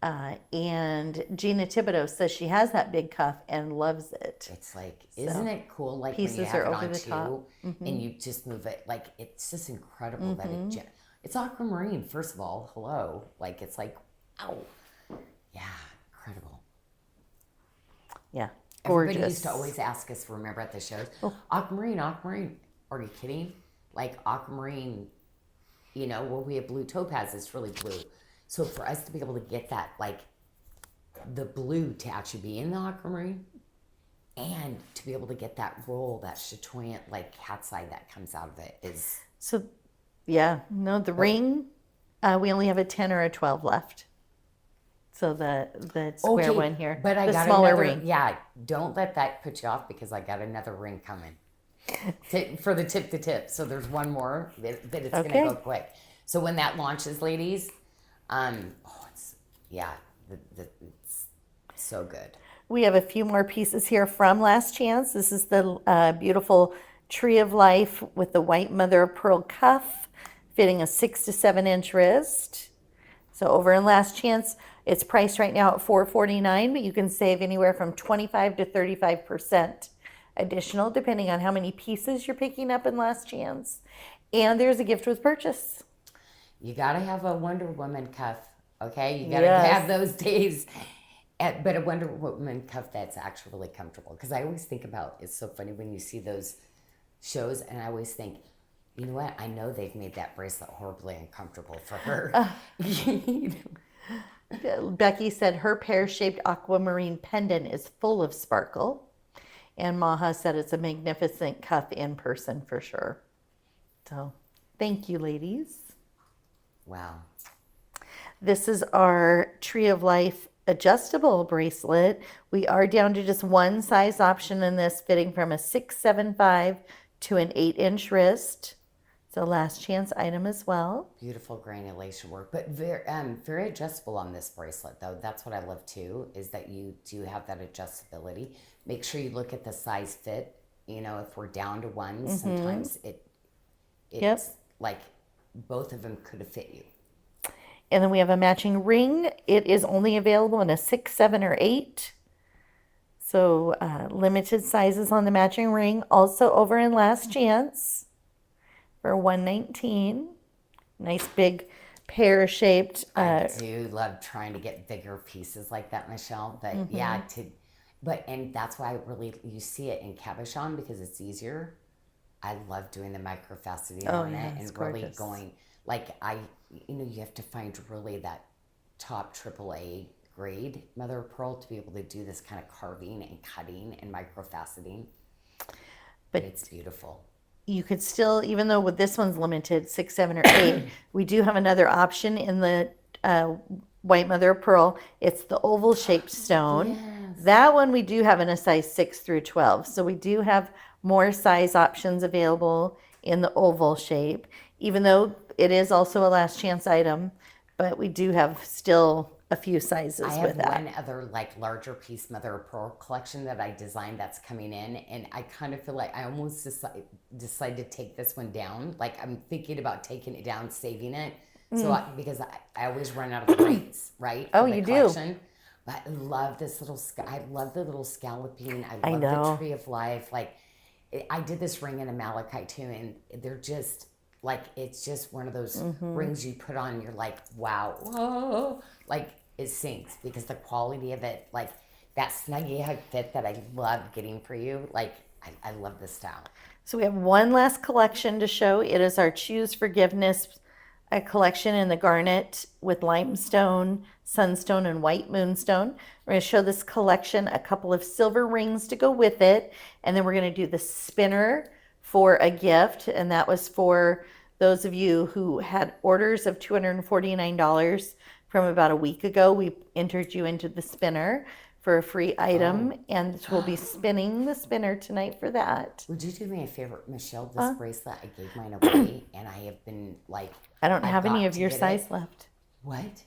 And Gina Thibodeau says she has that big cuff and loves it. It's like, isn't it cool? Like pieces when you have are it over on the too, top. and you just move it. Like it's just incredible that it's aquamarine. First of all, hello. Like it's like, ow, yeah, incredible. Yeah, gorgeous. Everybody used to always ask us, remember at the shows, aquamarine. Are you kidding? Like aquamarine, well, we have blue topaz. It's really blue. So for us to be able to get that, like the blue to actually be in the aquamarine, and to be able to get that roll, that chatoyant, like cat's eye that comes out of it is. So, yeah, no, the ring, we only have a 10 or a 12 left. So the square one here, but I the got smaller another ring. Yeah, don't let that put you off because I got another ring coming for the tip to tip. So there's one more that it's Okay. gonna go quick. So when that launches, ladies, it's so good. We have a few more pieces here from Last Chance. This is the beautiful Tree of Life with the white mother of pearl cuff, fitting a 6 to 7 inch wrist. So over in Last Chance, it's priced right now at $449, but you can save anywhere from 25 to 35% additional, depending on how many pieces you're picking up in Last Chance. And there's a gift with purchase. You gotta have a Wonder Woman cuff, okay? You gotta Yes. have those days. But a Wonder Woman cuff that's actually really comfortable. Because I always think about, it's so funny when you see those shows, and I always think, you know what? I know they've made that bracelet horribly uncomfortable for her. Becky said her pear-shaped aquamarine pendant is full of sparkle. And Maha said it's a magnificent cuff in person for sure. So thank you, ladies. Wow. This is our Tree of Life adjustable bracelet. We are down to just one size option in this, fitting from a 6.75 to an 8-inch wrist. So Last Chance item as well. Beautiful granulation work, but very adjustable on this bracelet, though. That's what I love too, is that you do have that adjustability. Make sure you look at the size fit. If we're down to one, sometimes it's like both of them could have fit you. And then we have a matching ring. It is only available in a 6, 7, or 8. So limited sizes on the matching ring. Also over in Last Chance for $119. Nice big pear-shaped. I do love trying to get bigger pieces like that, Michelle. But and that's why you see it in cabochon because it's easier. I love doing the microfaceting on it and really gorgeous. going you have to find really that top AAA grade mother of pearl to be able to do this kind of carving and cutting and microfaceting. But it's beautiful. You could still, even though with this one's limited, 6, 7, or 8, we do have another option in the white mother of pearl. It's the oval shaped stone. Yes. That one we do have in a size 6 through 12. So we do have more size options available in the oval shape, even though it is also a Last Chance item, but we do have still a few sizes I with have that. one other larger piece mother of pearl collection that I designed that's coming in, and I kind of feel like I almost decided to take this one down. Like I'm thinking about taking it down, saving it. So because I always run out of rates, right? Oh, for the you collection. Do. But I love this little. I love the little scalloping. I love the Tree of Life. Like I did this ring in a malachite too, and they're just like it's just one of those rings you put on. You're like, wow, whoa, like it sinks because the quality of it, like that snuggy hug fit that I love getting for you. Like I love this style. So we have one last collection to show. It is our Choose Forgiveness collection in the garnet with limestone, sunstone, and white moonstone. We're going to show this collection, a couple of silver rings to go with it, and then we're going to do the spinner for a gift, and that was for those of you who had orders of $249 from about a week ago. We entered you into the spinner for a free item, and we'll be spinning the spinner tonight for that. Would you do me a favor, Michelle? This bracelet, I gave mine away, and I have been like... I don't have any got of to your get size it. left. What?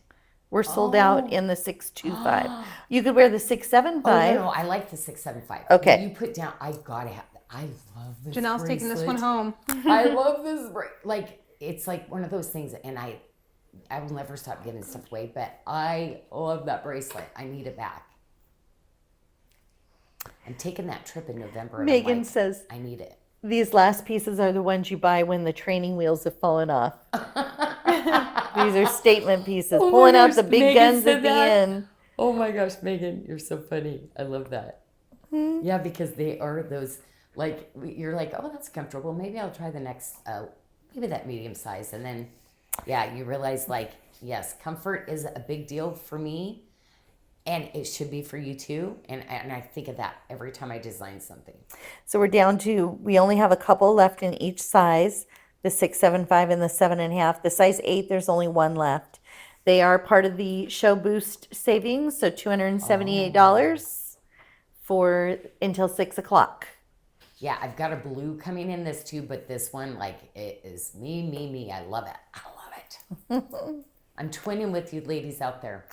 We're sold out in the 625. You could wear the 675. Oh, no, I like the 675. Okay. You put down, I gotta have, I love this Janelle's taking this one bracelet. home. I love this, like, it's like one of those things, and I will never stop giving stuff away, but I love that bracelet. I need it back. I'm taking that trip in November. And Megan I'm like, says, I need it. these last pieces are the ones you buy when the training wheels have fallen off. These are statement pieces, Oh my pulling out gosh, the big Megan guns said at the that? end. Oh my gosh, Megan, you're so funny. I love that. Yeah, because they are those, like, you're like, oh, that's comfortable. Maybe I'll try the next, maybe that medium size. And then, yeah, you realize, like, yes, comfort is a big deal for me. And it should be for you too. And I think of that every time I design something. So we're down to, we only have a couple left in each size, the 6, 7, 5, and the 7.5. The size 8, there's only one left. They are part of the Show Boost savings, so $278 for until 6 o'clock. Yeah, I've got a blue coming in this too, but this one, like, it is me. I love it. I love it. I'm twinning with you ladies out there.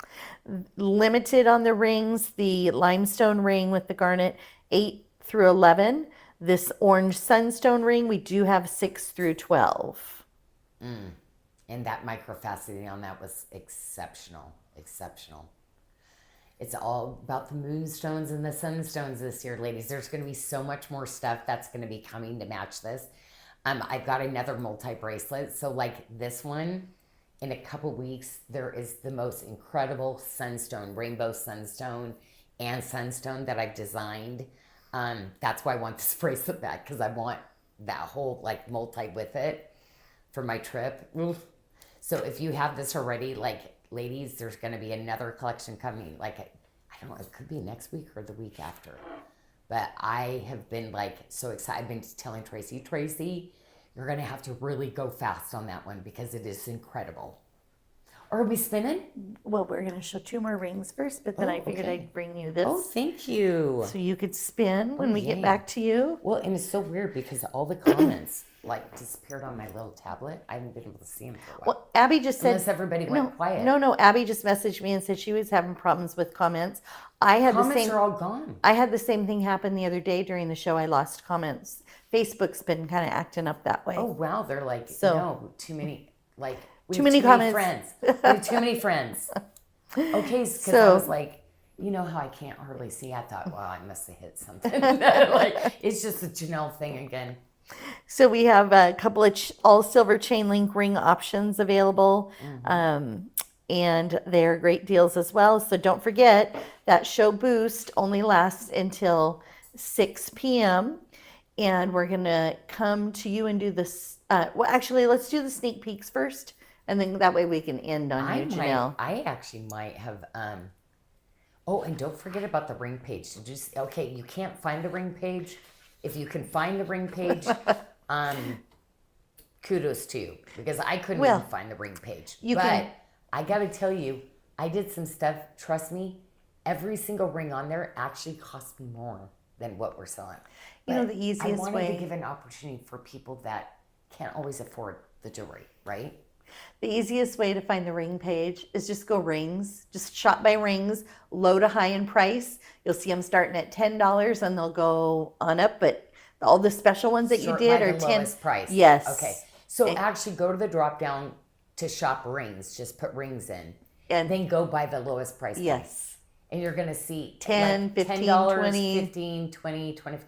Limited on the rings, the limestone ring with the garnet, 8 through 11. This orange sunstone ring, we do have 6 through 12. And that microfaceting on that was exceptional. It's all about the moonstones and the sunstones this year, ladies. There's going to be so much more stuff that's going to be coming to match this. I've got another multi-bracelet. So like this one, in a couple weeks, there is the most incredible sunstone, rainbow sunstone and sunstone that I've designed. That's why I want this bracelet back, because I want that whole like multi with it for my trip. So if you have this already, like, ladies, there's going to be another collection coming. Like, I don't know, it could be next week or the week after. But I have been like so excited. I've been telling Tracy, you're going to have to really go fast on that one because it is incredible. Are we spinning? Well, we're going to show 2 more rings first, but then I figured I'd bring you this. Oh, thank you. So you could spin when we get back to you. Well, and it's so weird because all the comments like disappeared on my little tablet. I haven't been able to see them for a while. Well, Abby just said... Unless everybody went quiet. No. Abby just messaged me and said she was having problems with comments. Comments are all gone. I had the same thing happen the other day during the show. I lost comments. Facebook's been kind of acting up that way. Oh, wow. They're like, So- no, too many, like... Too many comments. Friends. We have too many friends. Okay, because I So- was like, you know how I can't hardly see? I thought, well, I must have hit something. Like, it's just a Janyl thing again. So we have a couple of all silver chain link ring options available. And they're great deals as well. So don't forget that Show Boost only lasts until 6 p.m. And we're going to come to you and do this. Well, actually, let's do the sneak peeks first. And then that way we can end on you, Janyl. I actually might have. Oh, and don't forget about the ring page. Okay, you can't find the ring page. If you can find the ring page, kudos to you, because I couldn't even find the ring page. I got to tell you, I did some stuff. Trust me, every single ring on there actually cost me more than what we're selling. You know, the easiest I wanted way to give an opportunity for people that can't always afford the jewelry, right? The easiest way to find the ring page is just go rings. Just shop by rings, low to high in price. You'll see them starting at $10 and they'll go on up, but all the special ones that you did are 10 price. Yes. Okay. So actually go to the drop down to shop rings. Just put rings in. And then go by the lowest price. Yes. And you're going to see 10, like 15, $10, 20. 15, 20, 20.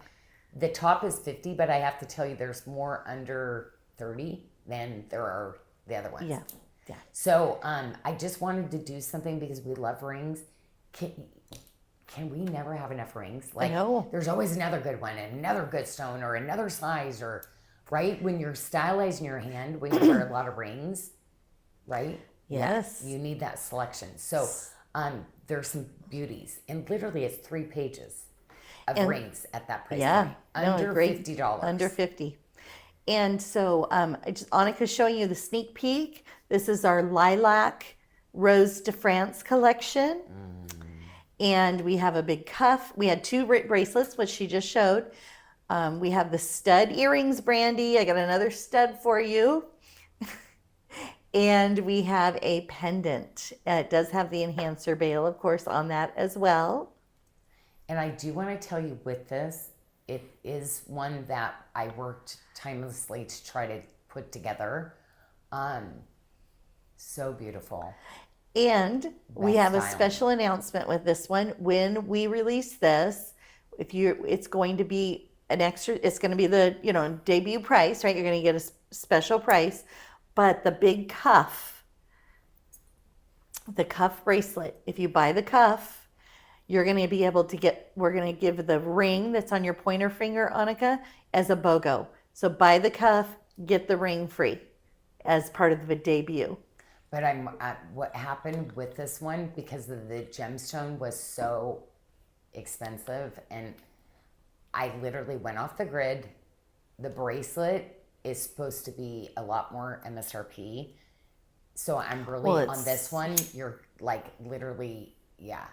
The top is 50, but I have to tell you there's more under 30 than there are the other ones. Yeah. So I just wanted to do something because we love rings. Can we never have enough rings? Like, I know. There's always another good one, and another good stone, or another size, or right when you're stylizing your hand, when you wear a lot of rings, right? Yes. You need that selection. So there's some beauties, and literally it's 3 pages of rings at that price point. Under $50. Under 50. And so Annika's showing you the sneak peek. This is our Lilac Rose de France collection. And we have a big cuff. We had 2 bracelets, which she just showed. We have the stud earrings, Brandy. I got another stud for you. And we have a pendant. It does have the enhancer bail, of course, on that as well. And I do want to tell you with this, it is one that I worked tirelessly to try to put together. So beautiful. And we Best have a style. special announcement with this one. When we release this, it's going to be an extra, it's going to be the, debut price, right? You're going to get a special price, but the big cuff, the cuff bracelet, if you buy the cuff, you're going to be able to we're going to give the ring that's on your pointer finger, Annika, as a BOGO. So buy the cuff, get the ring free as part of the debut. But what happened with this one, because the gemstone was so expensive, and I literally went off the grid. The bracelet is supposed to be a lot more MSRP. So I'm really on this one. You're like literally, yeah.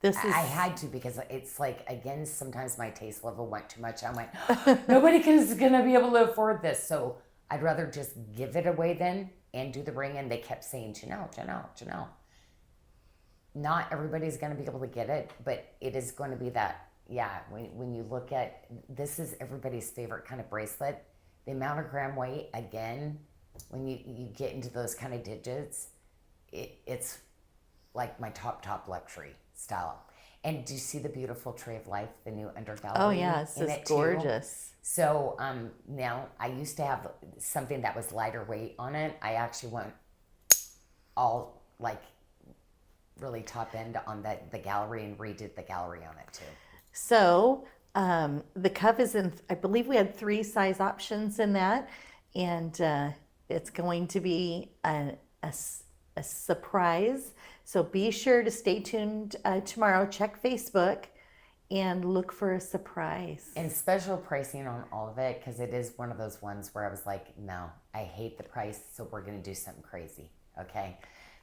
I had to, because it's like, again, sometimes my taste level went too much. I'm like, nobody is going to be able to afford this. So I'd rather just give it away then and do the ring. And they kept saying, Janyl. Not everybody's going to be able to get it, but it is going to be that, yeah, when you look at, this is everybody's favorite kind of bracelet. The amount of gram weight, again, when you get into those kind of digits, it's like my top luxury style. And do you see the beautiful Tree of Life, the new undergallery? Oh yeah, it's just gorgeous. So now I used to have something that was lighter weight on it. I actually went all like really top end on the gallery and redid the gallery on it too. So the cuff is in, I believe we had 3 size options in that, and it's going to be a surprise. So be sure to stay tuned tomorrow. Check Facebook and look for a surprise. And special pricing on all of it, because it is one of those ones where I was like, no, I hate the price, so we're going to do something crazy, okay?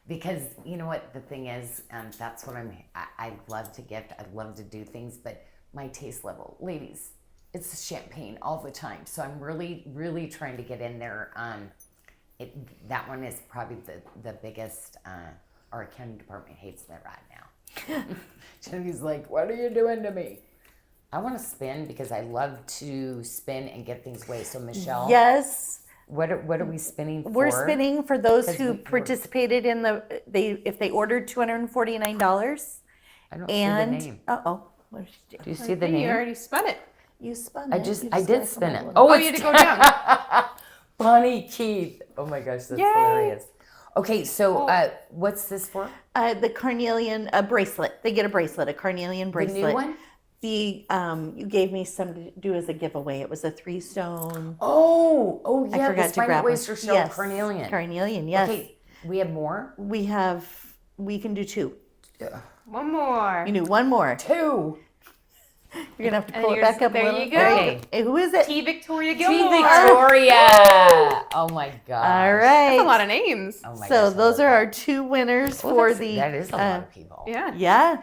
Because you know what the thing is, that's what I love to gift. I love to do things, but my taste level, ladies, it's champagne all the time. So I'm really, really trying to get in there. That one is probably the biggest. Our accounting department hates that right now. Jenny's like, what are you doing to me? I want to spin because I love to spin and get things away. So Michelle, yes. What are we spinning for? We're spinning for those who participated in if they ordered $249. I don't see the name. What did you do? Do you see the name? You already spun it. You spun I it. did spin it. Oh, you had to go down. Bonnie Keith. Oh my gosh, that's Yay. hilarious. Okay, so what's this for? The carnelian bracelet. They get a bracelet, a carnelian bracelet. The new one? You gave me some to do as a giveaway. It was a 3-stone. Oh yeah. I forgot to grab Ways to show yes. carnelian. Carnelian, yes. Okay, we have more. We can do 2. One more. You do 1 more. 2. You're gonna have to And pull it back up. there a little. you go. Okay. Hey, who is it? T. Victoria T. Gilmore. Victoria. Oh my gosh. All right. That's a lot of names. Oh my So gosh, those I are love our 2 winners that. for That is a lot of people. Yeah.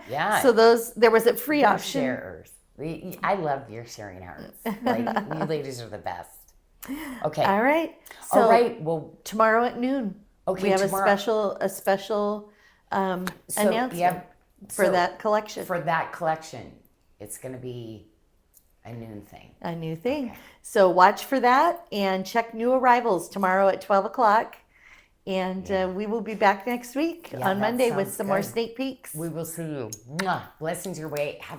Yeah. So there was a free option. Sharers. I love your sharing hearts. Like you ladies are the best. Okay. All right. So All right. Well, tomorrow at noon. Okay, We have tomorrow. a special announcement yeah, for so that collection. For that collection, it's going to be a noon thing. A new thing. Okay. So watch for that and check new arrivals tomorrow at 12 o'clock. And we will be back next week Yeah, on that Monday with sounds some more good. sneak peeks. We will see you. Mwah. Blessings your way. Have a